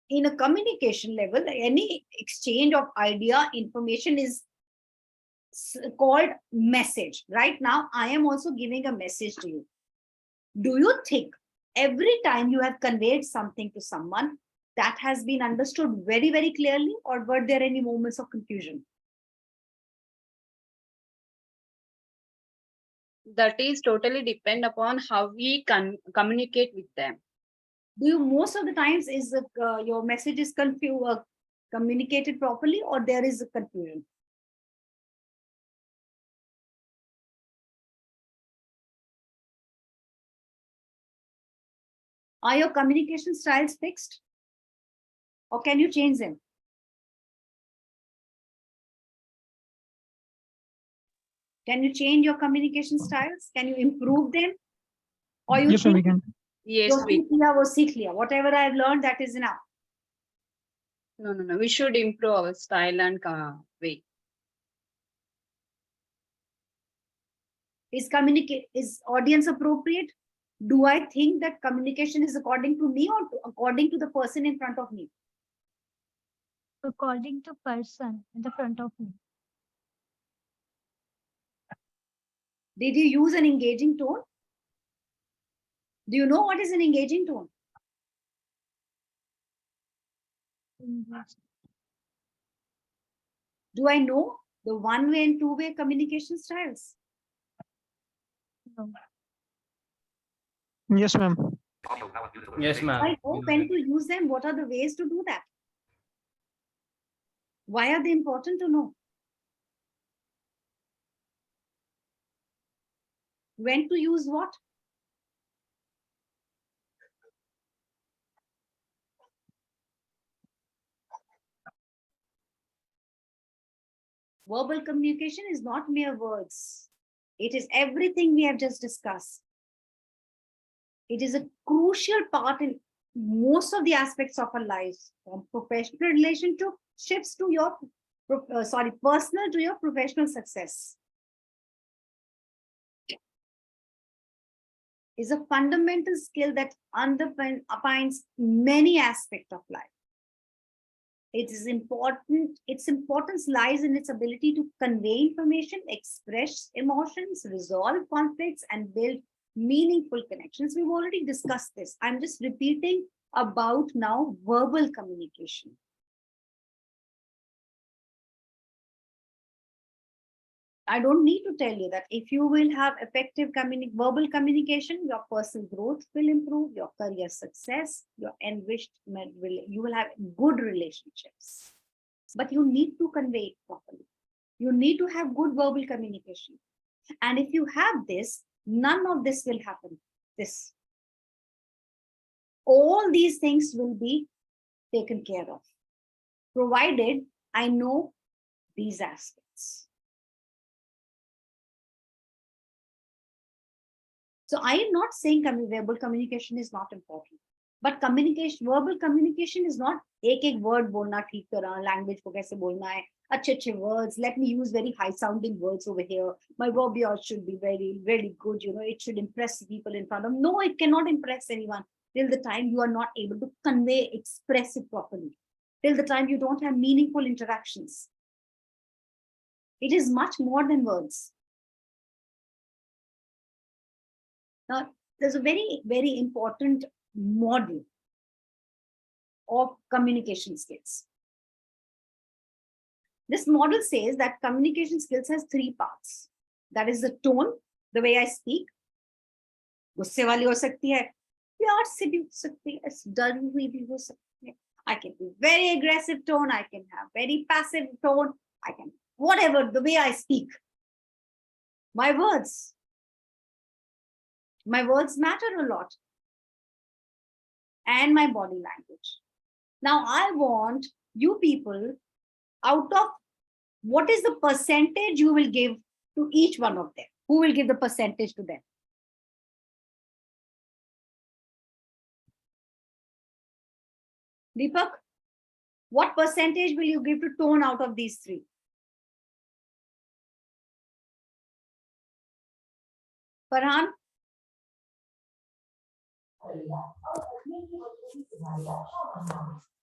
In a communication level, any exchange of idea, information is called message. Right now, I am also giving a message to you. Do you think every time you have conveyed something to someone, that has been understood very, very clearly, or were there any moments of confusion? That is totally depend upon how we can communicate with them. Do you most of the times is your message is communicated properly, or there is a confusion? Are your communication styles fixed? Or can you change them? Can you change your communication styles? Can you improve them? Or you Yes, ma'am, we think, can. Yes, "Jo we. seekh liya, wo seekh liya. Whatever I've learned, that is enough." No, no, no. We should improve our style and way. Is audience appropriate? Do I think that communication is according to me or according to the person in front of me? According to person in the front of me. Did you use an engaging tone? Do you know what is an engaging tone? Do I know the one-way and two-way communication styles? No. Yes, ma'am. Yes, ma'am. I know when to use them. What are the ways to do that? Why are they important to know? When to use what? Verbal communication is not mere words. It is everything we have just discussed. It is a crucial part in most of the aspects of our lives, from professional relationships to your, personal to your professional success. Is a fundamental skill that underpins many aspects of life. It is important. Its importance lies in its ability to convey information, express emotions, resolve conflicts, and build meaningful connections. We've already discussed this. I'm just repeating about now verbal communication. I don't need to tell you that if you will have effective verbal communication, your personal growth will improve, your career success, your enriched, you will have good relationships. But you need to convey it properly. You need to have good verbal communication. And if you have this, none of this will happen. All these things will be taken care of, provided I know these aspects. So I am not saying verbal communication is not important, but verbal communication is not एक word बोलना ठीक तरह, language को कैसे बोलना है, अच्छे words. Let me use very high sounding words over here. My verbiage should be very, very good. It should impress people in front of them. No, it cannot impress anyone till the time you are not able to express it properly. Till the time you don't have meaningful interactions. It is much more than words. Now, there's a very, very important model of communication skills. This model says that communication skills has 3 parts. That is the tone, the way I speak. गुस्से वाली हो सकती है, प्यार से भी हो सकती है, डर हुई भी हो सकती है. I can be very aggressive tone, I can have very passive tone, I can whatever, the way I speak. My words matter a lot. And my body language. Now I want you people, out of what is the percentage you will give to each one of them? Who will give the percentage to them? Deepak, what percentage will you give to tone out of these 3? Farhan?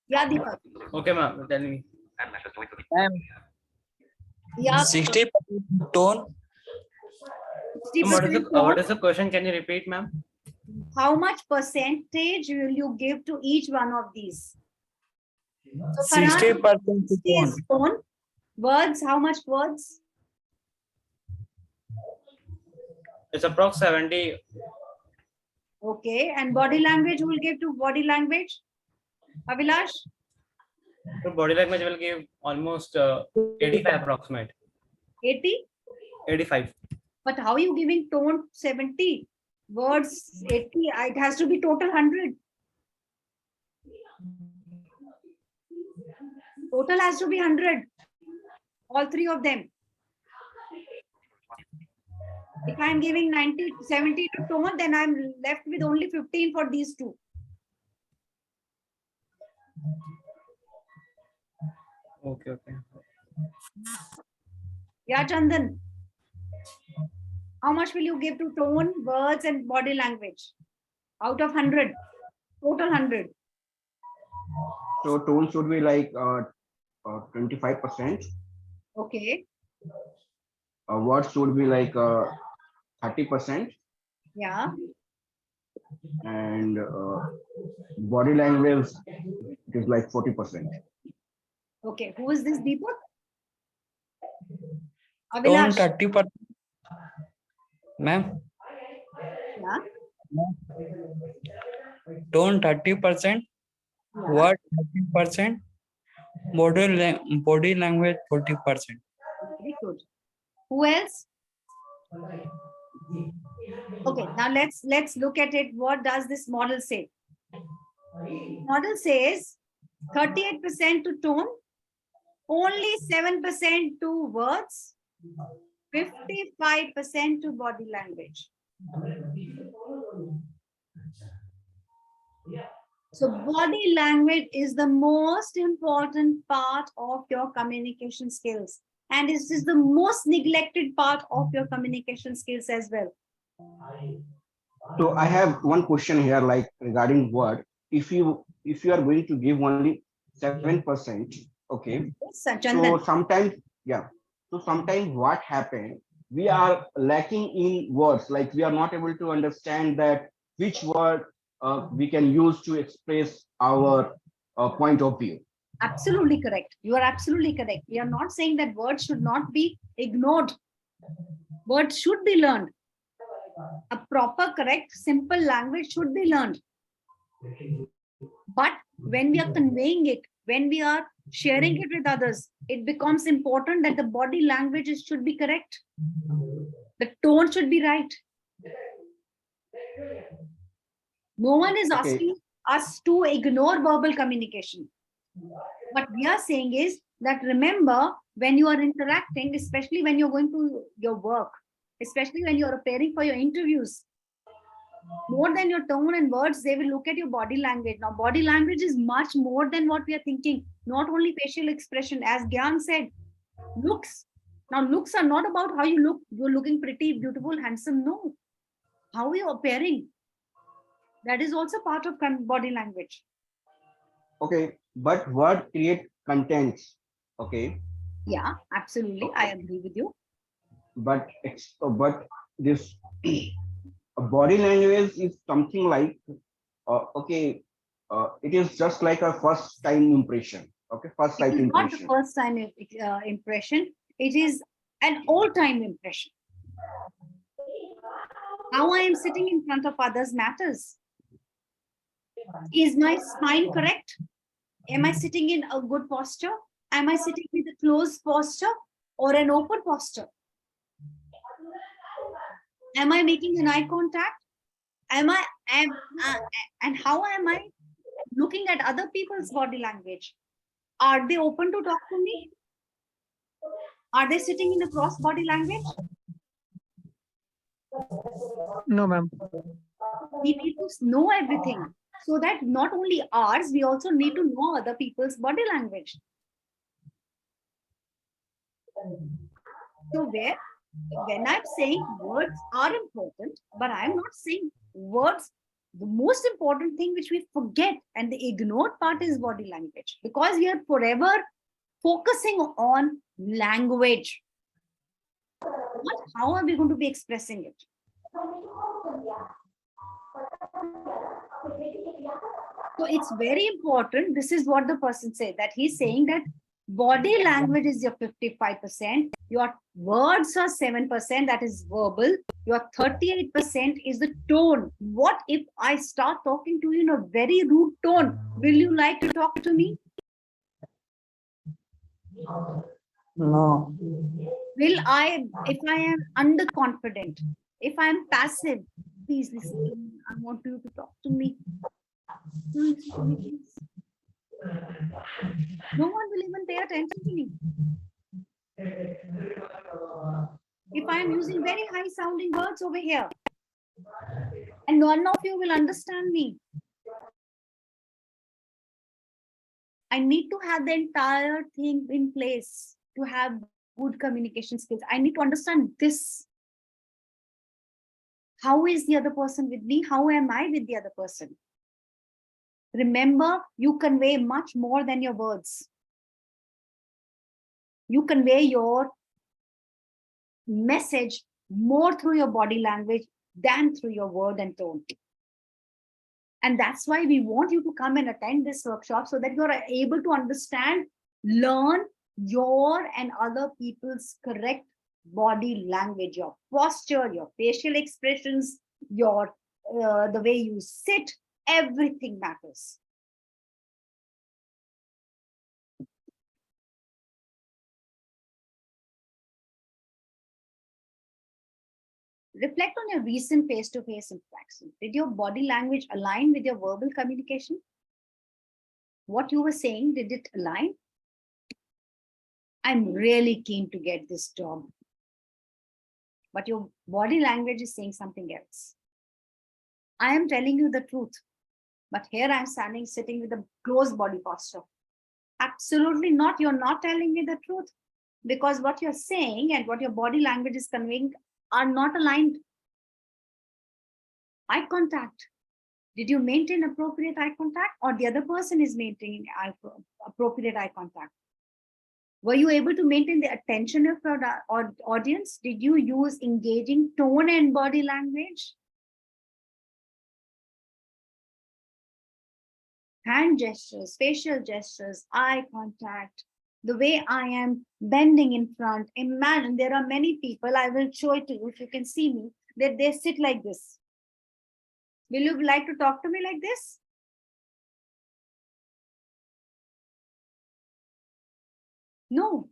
Yeah, Deepak. Okay, ma'am. Tell me. Yeah. 60% tone. 60% What is the question? Can you repeat, ma'am? How much percentage will you give to each one of these? So 60% tone. Words, how much words? It's approx 70. Okay, and body language will give to body language? Avilash? So body language will give almost 85 approximate. 80? 85. But how are you giving tone 70? Words 80, it has to be total 100. Total has to be 100. All three of them. If I'm giving 90, 70 to tone, then I'm left with only 15 for these two. Okay. Yeah, Chandan. How much will you give to tone, words, and body language? Out of 100, total 100. So tone should be like 25%. Okay. Words should be like 30%, Yeah. and body language is like 40%. Okay. Who is this Deepak? Tone Avinash. 30%. Ma'am, Yeah. tone 30%, Yeah. word 30%, body language 40%. Very good. Who else? Okay. Now let's look at it. What does this model say? Model says 38% to tone, only 7% to words, 55% to body language. So body language is the most important part of your communication skills. And this is the most neglected part of your communication skills as well. So I have one question here, like regarding word. If you are going to give only 7%, okay. So sometimes, yeah. So sometimes what happens, we are lacking in words, like we are not able to understand that which word we can use to express our point of view. Absolutely correct. You are absolutely correct. We are not saying that words should not be ignored. Words should be learned. A proper, correct, simple language should be learned. But when we are conveying it, when we are sharing it with others, it becomes important that the body language should be correct. The tone should be right. No one is asking us to ignore verbal communication. What we are saying is that remember, when you are interacting, especially when you're going to your work, especially when you're preparing for your interviews, more than your tone and words, they will look at your body language. Now, body language is much more than what we are thinking. Not only facial expression, as Gyan said, looks. Now, looks are not about how you look. You're looking pretty, beautiful, handsome. No. How are you appearing? That is also part of body language. Okay, but word create contents. Okay. Yeah, absolutely. I agree with you. But this body language is something like it is just like a first time impression. Okay, first sight impression. Not the first time impression. It is an all time impression. How I am sitting in front of others matters. Is my spine correct? Am I sitting in a good posture? Am I sitting with a closed posture or an open posture? Am I making an eye contact? And how am I looking at other people's body language? Are they open to talk to me? Are they sitting in a cross body language? No, ma'am. We need to know everything so that not only ours, we also need to know other people's body language. So when I'm saying words are important, but I'm not saying words, the most important thing which we forget and the ignored part is body language, because we are forever focusing on language. How are we going to be expressing it? So it's very important. This is what the person said, that he's saying that body language is your 55%, your words are 7%, that is verbal, your 38% is the tone. What if I start talking to you in a very rude tone? Will you like to talk to me? No. Will I, if I am underconfident, if I am passive, please listen to me, I want you to talk to me. Please. No one will even pay attention to me. If I am using very high sounding words over here, and none of you will understand me, I need to have the entire thing in place to have good communication skills. I need to understand this. How is the other person with me? How am I with the other person? Remember, you convey much more than your words. You convey your message more through your body language than through your word and tone. And that's why we want you to come and attend this workshop so that you're able to understand, learn your and other people's correct body language, your posture, your facial expressions, your the way you sit, everything matters. Reflect on your recent face-to-face interaction. Did your body language align with your verbal communication? What you were saying, did it align? I'm really keen to get this job. But your body language is saying something else. I am telling you the truth, but here I'm sitting with a closed body posture. Absolutely not. You're not telling me the truth, because what you're saying and what your body language is conveying are not aligned. Eye contact. Did you maintain appropriate eye contact, or the other person is maintaining appropriate eye contact? Were you able to maintain the attention of your audience? Did you use engaging tone and body language? Hand gestures, facial gestures, eye contact, the way I am bending in front. Imagine there are many people, I will show it to you if you can see me, that they sit like this. Will you like to talk to me like this? No.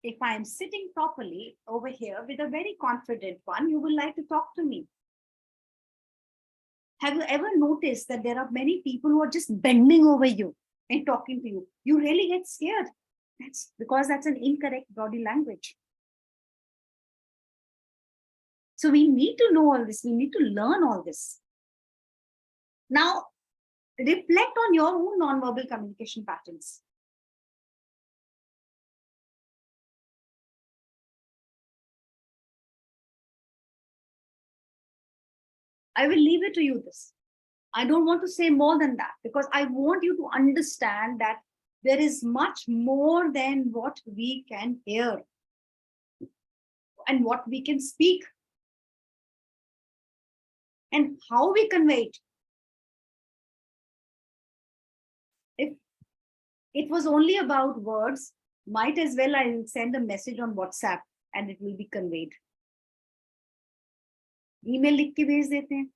If I am sitting properly over here with a very confident one, you will like to talk to me. Have you ever noticed that there are many people who are just bending over you and talking to you? You really get scared. That's because that's an incorrect body language. So we need to know all this. We need to learn all this. Now, reflect on your own nonverbal communication patterns. I will leave it to you this. I don't want to say more than that, because I want you to understand that there is much more than what we can hear and what we can speak and how we convey it. If it was only about words, might as well I will send a message on WhatsApp and it will be conveyed. Email लिख के भेज देते हैं.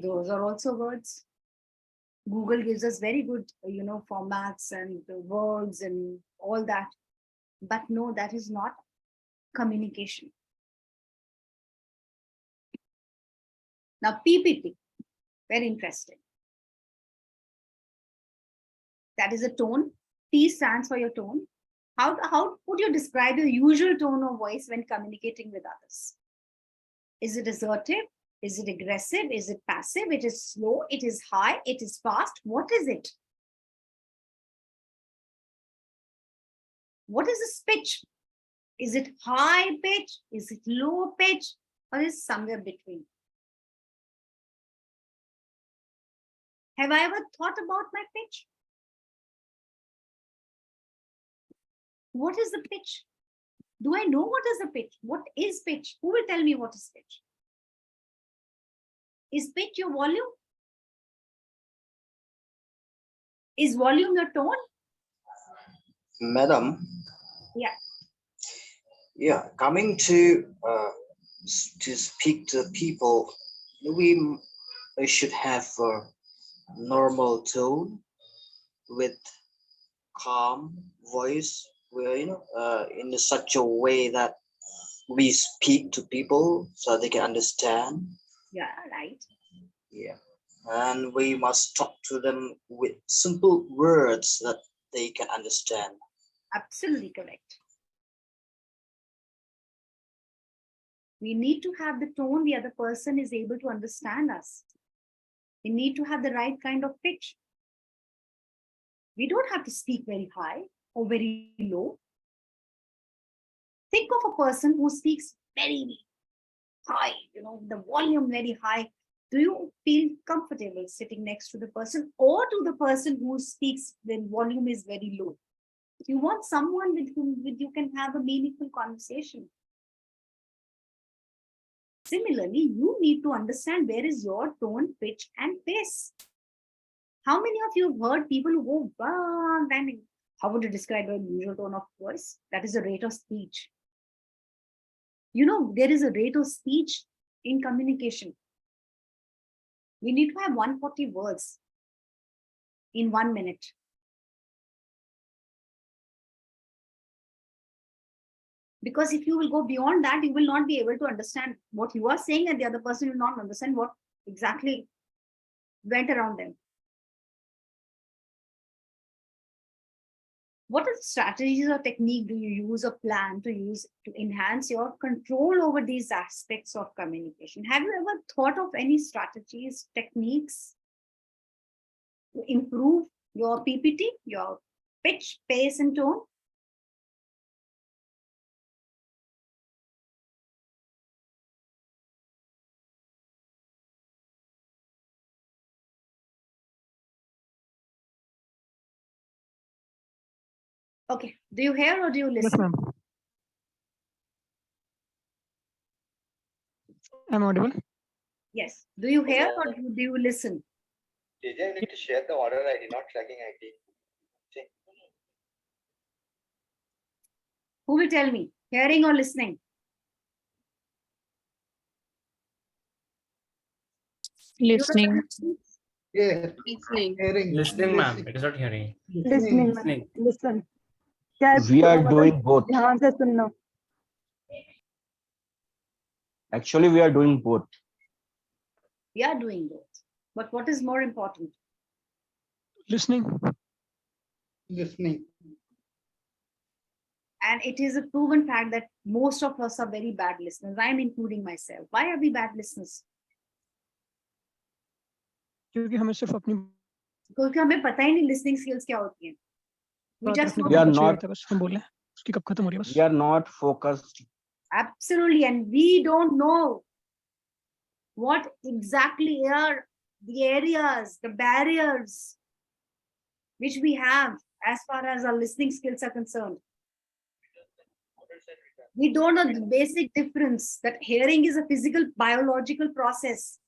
Those are also words. Google gives us very good, formats and words and all that. But no, that is not communication. Now, PPT, very interesting. That is a tone. T stands for your tone. How would you describe your usual tone of voice when communicating with others? Is it assertive? Is it aggressive? Is it passive? It is slow? It is high? It is fast? What is it? What is this pitch? Is it high pitch? Is it low pitch? Or is it somewhere between? Have I ever thought about my pitch? What is the pitch? Do I know what is the pitch? What is pitch? Who will tell me what is pitch? Is pitch your volume? Is volume your tone? Madam. Yeah. Yeah, coming to speak to people, we should have a normal tone with calm voice, where in such a way that we speak to people so they can understand. Yeah, right. Yeah. and we must talk to them with simple words that they can understand. Absolutely correct. We need to have the tone the other person is able to understand us. We need to have the right kind of pitch. We don't have to speak very high or very low. Think of a person who speaks very high, the volume very high. Do you feel comfortable sitting next to the person or to the person who speaks when volume is very low? You want someone with whom you can have a meaningful conversation. Similarly, you need to understand where is your tone, pitch, and pace. How many of you have heard people who go, bang, how would you describe a usual tone of voice? That is a rate of speech. There is a rate of speech in communication. We need to have 140 words in 1 minute. Because if you will go beyond that, you will not be able to understand what you are saying, and the other person will not understand what exactly went around them. What are the strategies or technique do you use or plan to use to enhance your control over these aspects of communication? Have you ever thought of any strategies, techniques to improve your PPT, your pitch, pace, and tone? Okay, do you hear or do you listen? Yes, ma'am. I'm audible. Yes. Do you hear or do you listen? JJ, you need to share the order ID, not tracking ID. Who will tell me? Hearing or listening? Listening. Yeah. Listening. Hearing. Listening, ma'am. It is not hearing. Listening. Listening. Listen. क्या है, We are मतलब doing both. ध्यान से सुनना. Actually, we are doing both. We are doing both. But what is more important? Listening. Listening. And it is a proven fact that most of us are very bad listeners. I am including myself. Why are we bad listeners? क्योंकि हमें सिर्फ अपनी क्योंकि हमें पता ही नहीं listening skills क्या होती हैं. We बात just रखने know का We are मौका चाहिए not- होता है, बस हम बोले उसकी कब खत्म हो रही है बस. We are not focused. absolutely, and we don't know what exactly are the areas, the barriers which we have as far as our listening skills are concerned. We don't know the basic difference that hearing is a physical, biological process,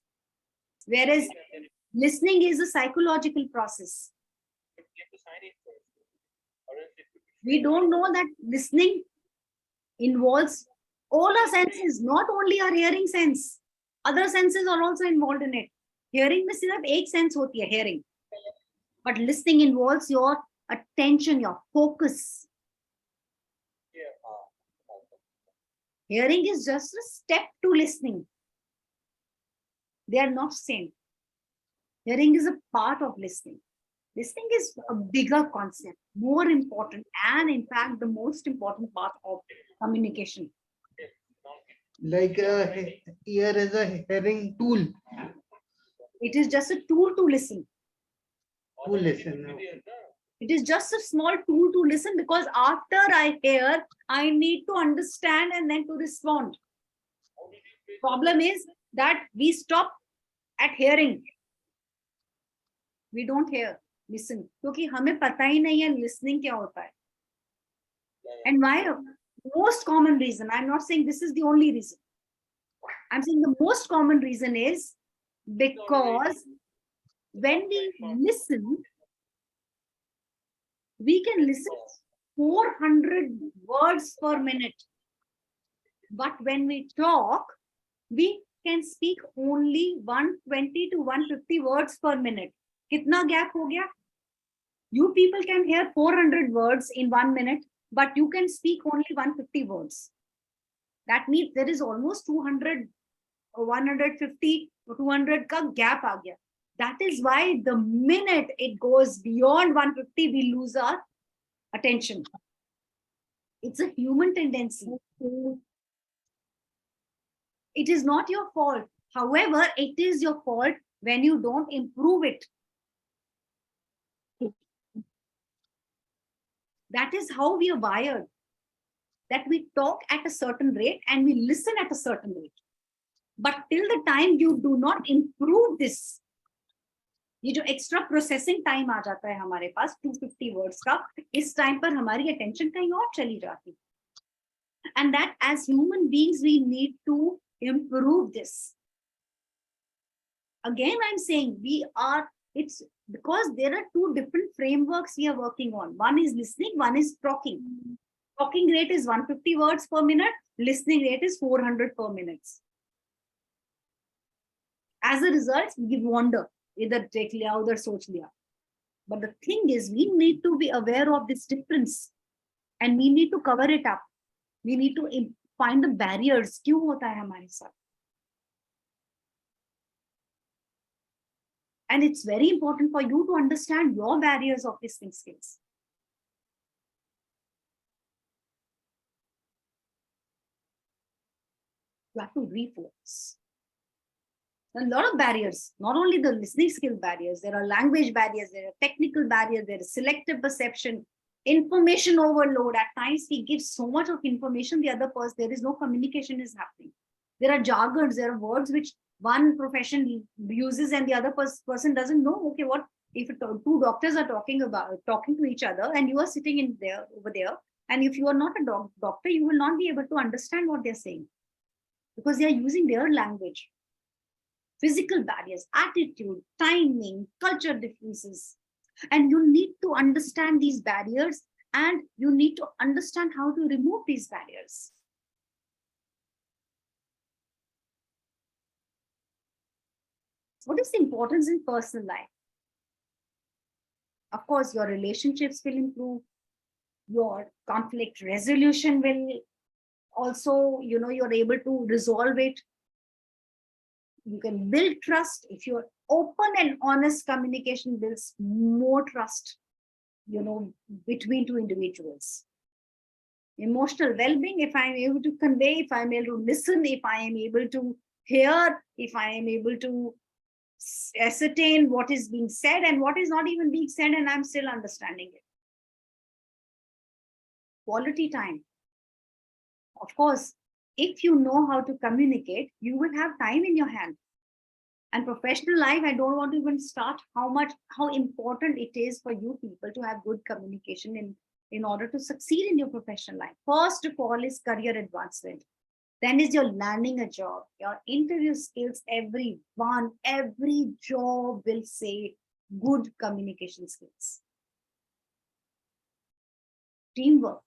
whereas listening is a psychological process. We don't know that listening involves all our senses, not only our hearing sense. Other senses are also involved in it. Hearing में सिर्फ एक sense होती है, hearing. But listening involves your attention, your focus. Hearing is just a step to listening. They are not same. Hearing is a part of listening. Listening is a bigger concept, more important, and in fact, the most important part of communication. Like ear is a hearing tool It is just a tool to listen. to listen. It is just a small tool to listen, because after I hear, I need to understand and then to respond. Problem is that we stop at hearing. We don't hear, listen. क्योंकि हमें पता ही नहीं है listening क्या होता है. And why? Most common reason, I'm not saying this is the only reason. I'm saying the most common reason is because when we listen, we can listen 400 words per minute. But when we talk, we can speak only 120 to 150 words per minute. Kitna gap ho gaya? You people can hear 400 words in 1 minute, but you can speak only 150 words. That means there is almost 200 or 150 or 200 ka gap aa gaya. That is why the minute it goes beyond 150, we lose our attention. It's a human tendency. It is not your fault. However, it is your fault when you don't improve it. That is how we are wired. That we talk at a certain rate and we listen at a certain rate. But till the time you do not improve this, ये जो extra processing time आ जाता है हमारे पास 250 words का, इस time पर हमारी attention कहीं और चली जाती. And that as human beings, we need to improve this. Again, I'm saying it's because there are two different frameworks we are working on. One is listening, one is talking. Talking rate is 150 words per minute. Listening rate is 400 per minute. As a result, we wander. Either take liya, udhar soch liya. But the thing is, we need to be aware of this difference. And we need to cover it up. We need to find the barriers. क्यों होता है हमारे साथ? And it's very important for you to understand your barriers of listening skills. You have to refocus. A lot of barriers, not only the listening skill barriers, there are language barriers, there are technical barriers, there is selective perception, information overload. At times we give so much of information, the other person, there is no communication is happening. There are jargons, there are words which one profession uses and the other person doesn't know. Okay, what if two doctors are talking to each other and you are sitting in there over there, and if you are not a doctor, you will not be able to understand what they're saying because they are using their language. Physical barriers, attitude, timing, culture differences. And you need to understand these barriers and you need to understand how to remove these barriers. What is the importance in personal life? Of course, your relationships will improve. Your conflict resolution will also, you're able to resolve it. You can build trust. If you're open and honest, communication builds more trust, between two individuals. Emotional well-being, if I'm able to convey, if I'm able to listen, if I am able to hear, if I am able to ascertain what is being said and what is not even being said, and I'm still understanding it. Quality time. Of course, if you know how to communicate, you will have time in your hand. And professional life, I don't want to even start how important it is for you people to have good communication in order to succeed in your professional life. First of all is career advancement. Then is your landing a job, your interview skills, every job will say good communication skills. Teamwork.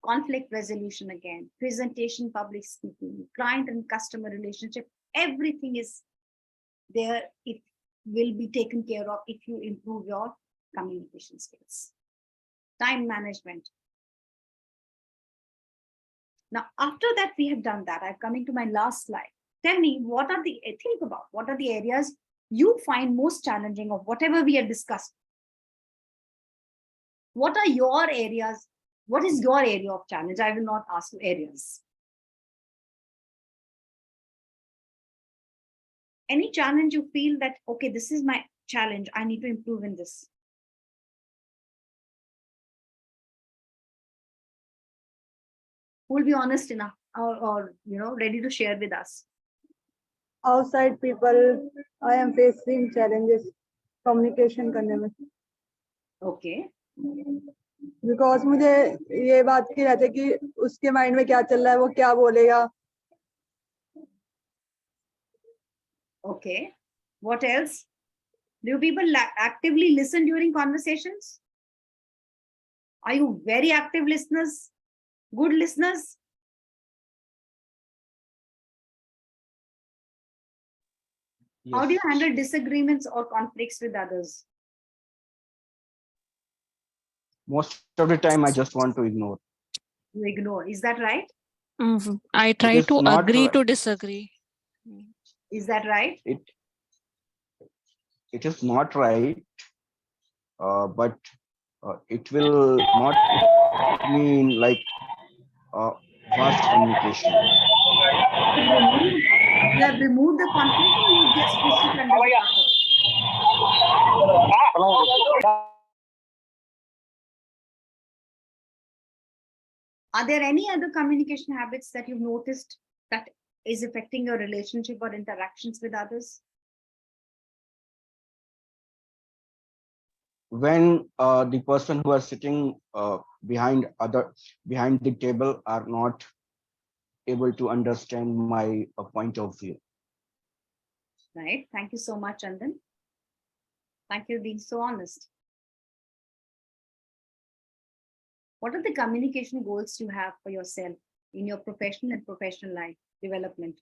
Conflict resolution again, presentation, public speaking, client and customer relationship, everything is there. It will be taken care of if you improve your communication skills. Time management. Now, after that, we have done that. I'm coming to my last slide. Tell me, think about what are the areas you find most challenging of whatever we have discussed? What are your areas? What is your area of challenge? I will not ask you areas. Any challenge you feel that, okay, this is my challenge, I need to improve in this. Who will be honest enough or ready to share with us? Outside people, I am facing challenges communication करने में. Okay. Because मुझे ये बात की रहती है कि उसके माइंड में क्या चल रहा है, वो क्या बोलेगा. Okay. What else? Do people actively listen during conversations? Are you very active listeners? Good listeners? Yes. How do you handle disagreements or conflicts with others? Most of the time, I just want to ignore. You ignore. Is that right? I try to agree to disagree. Is that right? it is not right, but it will not mean like vast communication. You have removed the content or you just push it under the carpet? Are there any other communication habits that you've noticed that is affecting your relationship or interactions with others? When the person who are sitting behind the table are not able to understand my point of view. Right. Thank you so much, Andan. Thank you for being so honest. What are the communication goals you have for yourself in your professional and professional life development?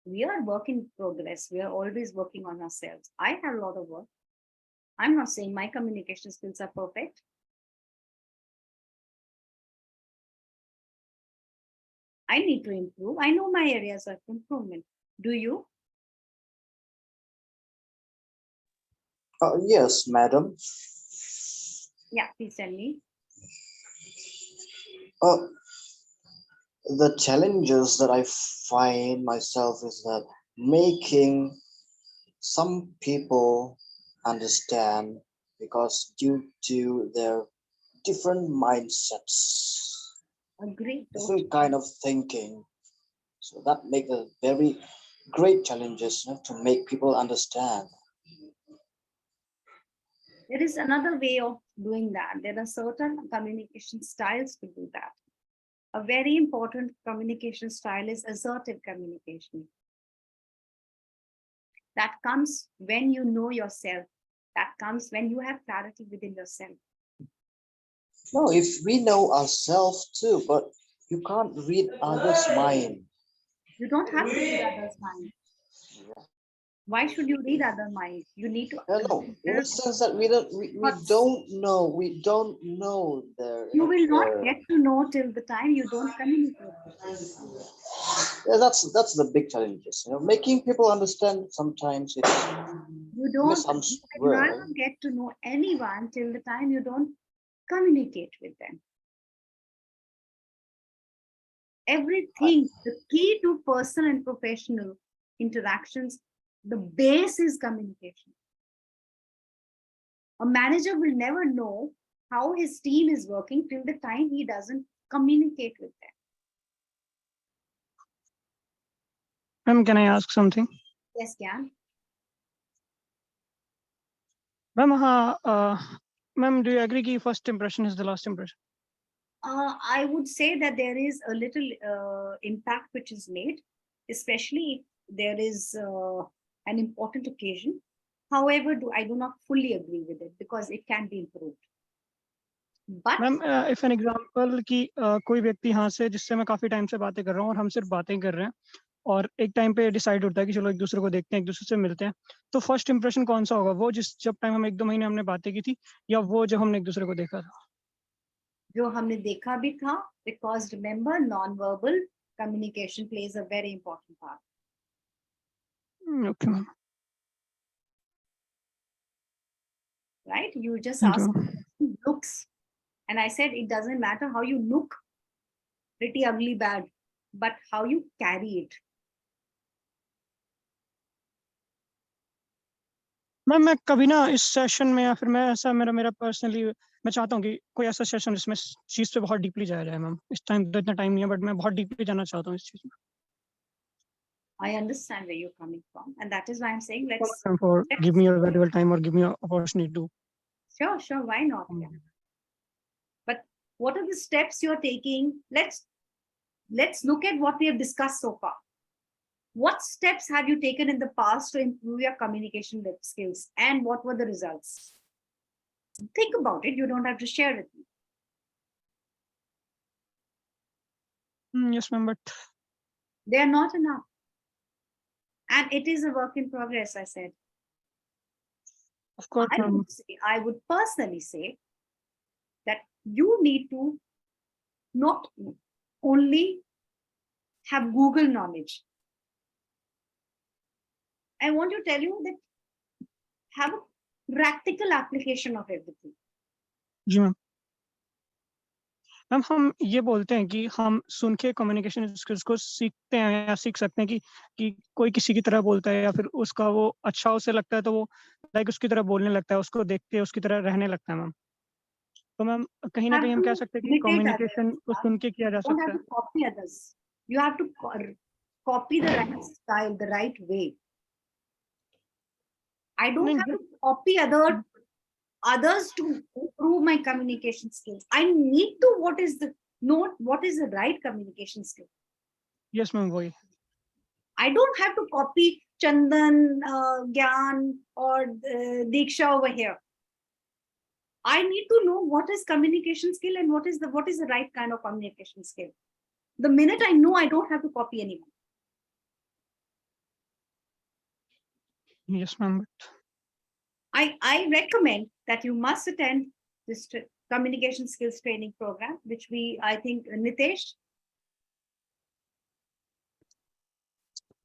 We are work in progress. We are always working on ourselves. I have a lot of work. I'm not saying my communication skills are perfect. I need to improve. I know my areas of improvement. Do you? Yes, madam. Yeah, please tell me. The challenges that I find myself is that making some people understand, because due to their different mindsets, Agree. different kind of thinking, so that make a very great challenges, you know, to make people understand. There is another way of doing that. There are certain communication styles to do that. A very important communication style is assertive communication. That comes when you know yourself. That comes when you have clarity within yourself. No, if we know ourselves too, but you can't read others' mind. You don't have to read others' mind. Why should you read other mind? You need to. No, in the sense that we don't know their. You will not get to know till the time you don't communicate. Yeah, that's the big challenges. You know, making people understand sometimes it's you will never get to know anyone till the time you don't communicate with them. Everything, the key to personal and professional interactions, the base is communication. A manager will never know how his team is working till the time he doesn't communicate with them. Ma'am, can I ask something? Yes, Gyan. Ma'am, do you agree that first impression is the last impression? I would say that there is a little impact which is made, especially if there is an important occasion. However, I do not fully agree with it because it can be improved. But ma'am if an example कि कोई व्यक्ति यहाँ से जिससे मैं काफी time से बातें कर रहा हूँ और हम सिर्फ बातें कर रहे हैं और एक टाइम पे डिसाइड होता है कि चलो एक दूसरे को देखते हैं, एक दूसरे से मिलते हैं, तो फर्स्ट इंप्रेशन कौन सा होगा? वो जब टाइम हम 1-2 महीने हमने बातें की थी या वो जब हमने एक दूसरे को देखा था? जो हमने देखा भी था, because remember non-verbal communication plays a very important part. Okay, ma'am. Right? You just asked looks. And I said, it doesn't matter how you look, pretty ugly, bad, but how you carry it. Ma'am मैं कभी ना इस session में या फिर मैं ऐसा मेरा पर्सनली मैं चाहता हूँ कि कोई ऐसा सेशन जिसमें चीज पे बहुत डीपली जाया जाए मैम. इस टाइम तो इतना टाइम नहीं है बट मैं बहुत डीपली जाना चाहता हूँ इस चीज में. I understand where you're coming from, and that is why I'm saying give me your valuable time or give me an opportunity to. Sure, why not? Yeah. But what are the steps you're taking? Let's look at what we have discussed so far. What steps have you taken in the past to improve your communication skills, and what were the results? Think about it. You don't have to share with me. Yes, ma'am, but they are not enough. And it is a work in progress, I said. Of course, I would personally say that you need to not only have Google knowledge. I want to tell you that have a practical application of everything. जी मैम। Ma'am हम ये बोलते हैं कि हम सुन के communication skills को सीखते हैं या सीख सकते हैं कि कोई किसी की तरह बोलता है या फिर उसका वो अच्छा उसे लगता है तो वो लाइक उसकी तरह बोलने लगता है, उसको देख के उसकी तरह रहने लगता है मैम। तो मैम कहीं ना कहीं हम कह सकते हैं कि कम्युनिकेशन को सुन के किया जा सकता है। Copy others. You have to copy the right style, the right way. I don't have to copy others to improve my communication skills. I need to know what is the right communication skill. Yes, ma'am. Why? I don't have to copy Chandan, Gyan, or Diksha over here. I need to know what is communication skill and what is the right kind of communication skill. The minute I know, I don't have to copy anyone. Yes, ma'am. I recommend that you must attend this communication skills training program, which I think, Nitesh.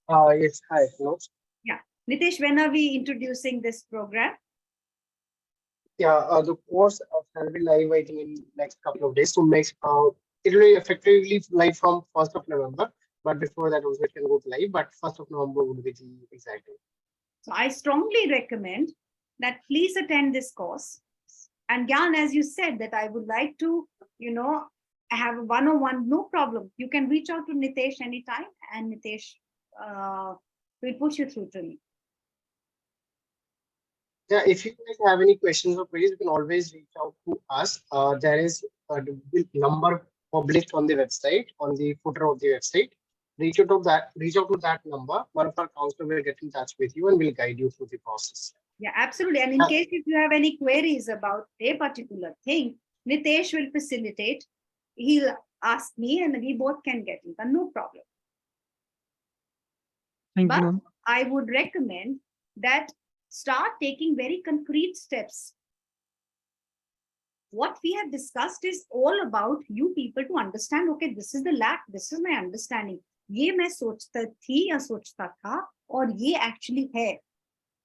Yes, hi, hello. Yeah, Nitesh, when are we introducing this program? Yeah, the course shall be live, I think, in next couple of days. So it will be effectively live from 1st of November. But before that, also it can go live. But 1st of November would be the exact date. So I strongly recommend that please attend this course. And Gyan, as you said, that I would like to, have a one-on-one, no problem. You can reach out to Nitesh anytime, and Nitesh will push you through to me. Yeah, if you guys have any questions or queries, you can always reach out to us. There is a number published on the website, on the footer of the website. Reach out to that number. One of our counselors will get in touch with you and will guide you through the process. Yeah, absolutely. And in case if you have any queries about a particular thing, Nitesh will facilitate. He'll ask me and we both can get in touch, no problem. Thank you. I would recommend that start taking very concrete steps. What we have discussed is all about you people to understand, okay, this is the lack, this is my understanding. ये मैं सोचता थी या सोचता था और ये actually है.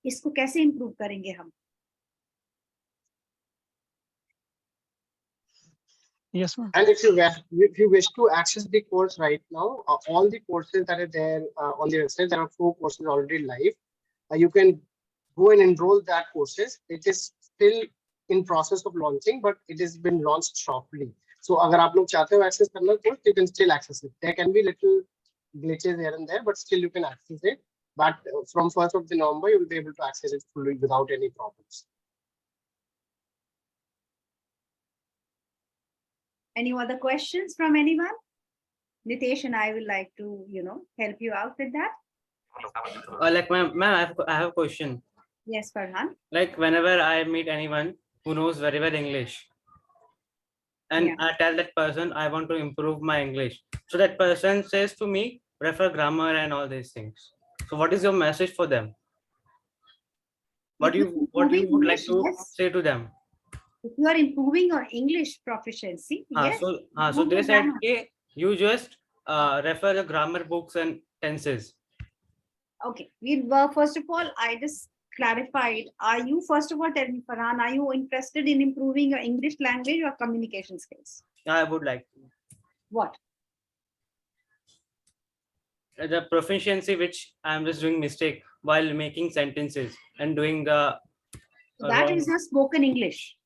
इसको कैसे improve करेंगे हम? Yes, ma'am. And if you wish to access the course right now, all the courses that are there on the website, there are 4 courses already live. You can go and enroll that courses. It is still in process of launching, but it has been launched shortly. So अगर आप लोग चाहते हो access करना course, you can still access it. There can be little glitches here and there, but still you can access it. But from 1st of November, you will be able to access it fully without any problems. Any other questions from anyone? Nitesh and I will like to, help you out with that. Like, ma'am, I have a question. Yes, Farhan. Like, whenever I meet anyone who knows very well English, and I tell that person I want to improve my English, so that person says to me, refer grammar and all these things. So, what is your message for them? What you would like to say to them? If you are improving your English proficiency, yes. So they said, okay, you just refer the grammar books and tenses. Okay, first of all, I just clarified. Are you, first of all, tell me, Farhan, are you interested in improving your English language or communication skills? I would like to. What? The proficiency which I'm just doing mistake while making sentences and doing the. That is your spoken English.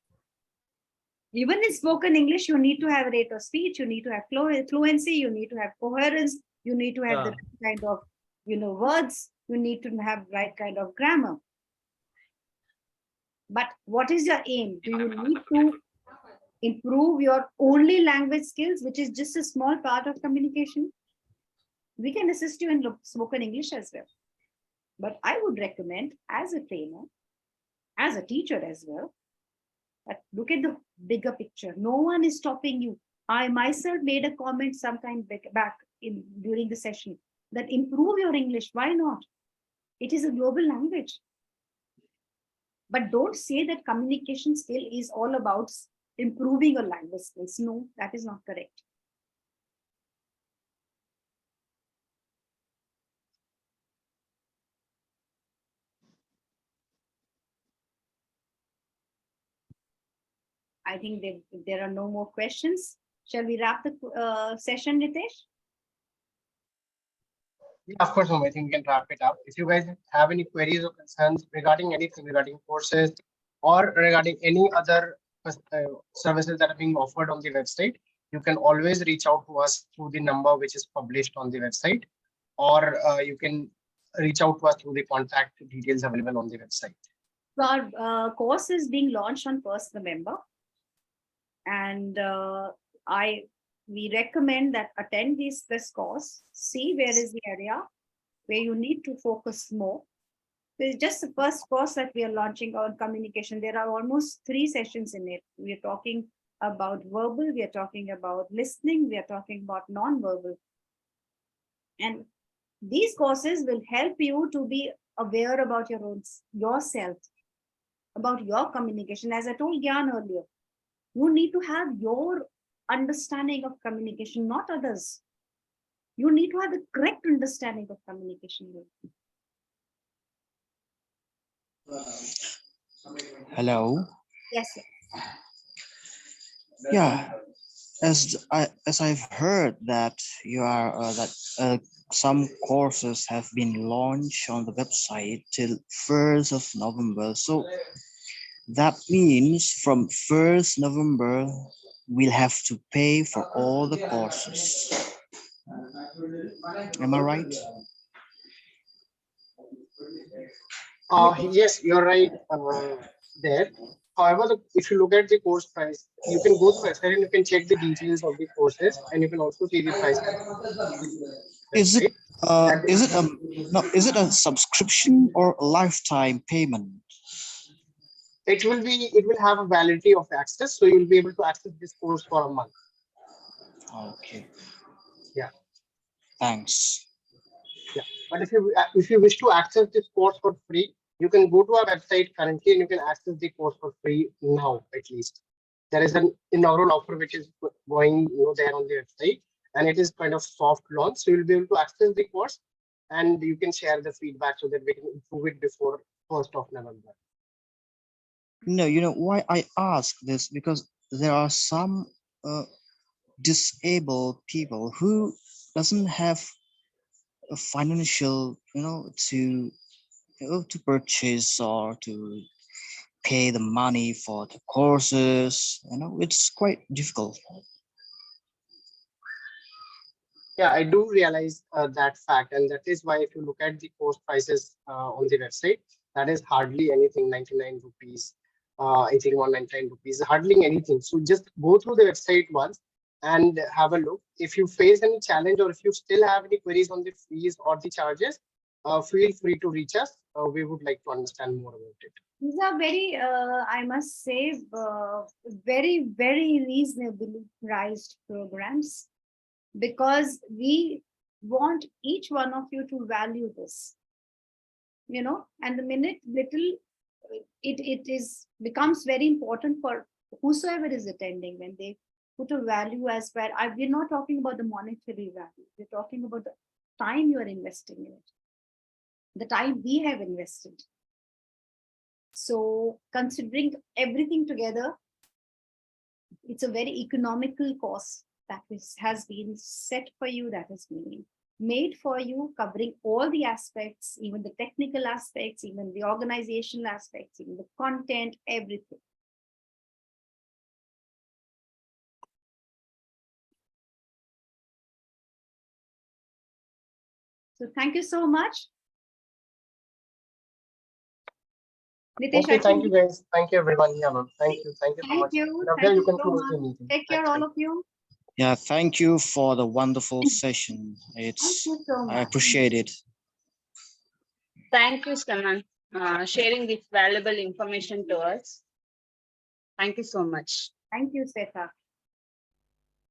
Even in spoken English, you need to have rate of speech, you need to have fluency, you need to have coherence, you need to have the right kind of, words, you need to have right kind of grammar. But what is your aim? Do you need to improve your only language skills, which is just a small part of communication? We can assist you in spoken English as well. But I would recommend, as a trainer, as a teacher as well, that look at the bigger picture. No one is stopping you. I myself made a comment sometime back during the session that improve your English. Why not? It is a global language. But don't say that communication skill is all about improving your language skills. No, that is not correct. I think there are no more questions. Shall we wrap the session, Nitesh? Yeah, of course, I think we can wrap it up. If you guys have any queries or concerns regarding anything regarding courses or regarding any other services that are being offered on the website, you can always reach out to us through the number which is published on the website, or you can reach out to us through the contact details available on the website. So our course is being launched on 1st November, and we recommend that attend this course, see where is the area where you need to focus more. It's just the first course that we are launching on communication. There are almost 3 sessions in it. We are talking about verbal, we are talking about listening, we are talking about non-verbal. And these courses will help you to be aware about yourself, about your communication. As I told Gyan earlier, you need to have your understanding of communication, not others. You need to have the correct understanding of communication. Hello. Yes. Yeah, as I've heard that you are some courses have been launched on the website till 1st of November. So that means from 1st November we'll have to pay for all the courses. Am I right? Yes, you're right there. However, if you look at the course price, you can go to the website and you can check the details of the courses, and you can also see the price. Is it a subscription or a lifetime payment? It will have a validity of access, so you'll be able to access this course for a month. Okay. Yeah. Thanks. Yeah, but if you wish to access this course for free, you can go to our website currently and you can access the course for free now. At least there is an inaugural offer which is going there on the website, and it is kind of soft launch, so you'll be able to access the course and you can share the feedback so that we can improve it before 1st of November. No, you know why I ask this, because there are some disabled people who doesn't have a financial, to purchase or to pay the money for the courses. It's quite difficult. Yeah, I do realize that fact, and that is why if you look at the course prices on the website, that is hardly anything, 99 rupees, 81.99 rupees, hardly anything. So just go through the website once and have a look. If you face any challenge or if you still have any queries on the fees or the charges, feel free to reach us. We would like to understand more about it. These are very, I must say, very, very reasonably priced programs, because we want each one of you to value this, and the minute it becomes very important for whosoever is attending, when they put a value as well. We're not talking about the monetary value. We're talking about the time you are investing in it, the time we have invested. So considering everything together, it's a very economical cost that has been set for you, that has been made for you, covering all the aspects, even the technical aspects, even the organizational aspects, even the content, everything. So thank you so much. Nitesh, okay, thank you guys. Thank you everyone. Yeah, ma'am. Thank you. Thank you so much. Thank you can so close much. the meeting. Take care, all of you. Yeah, thank you for the wonderful session. Thank you so much. I appreciate it. Thank you, Saman, sharing this valuable information to us. Thank you so much. Thank you, Sweta.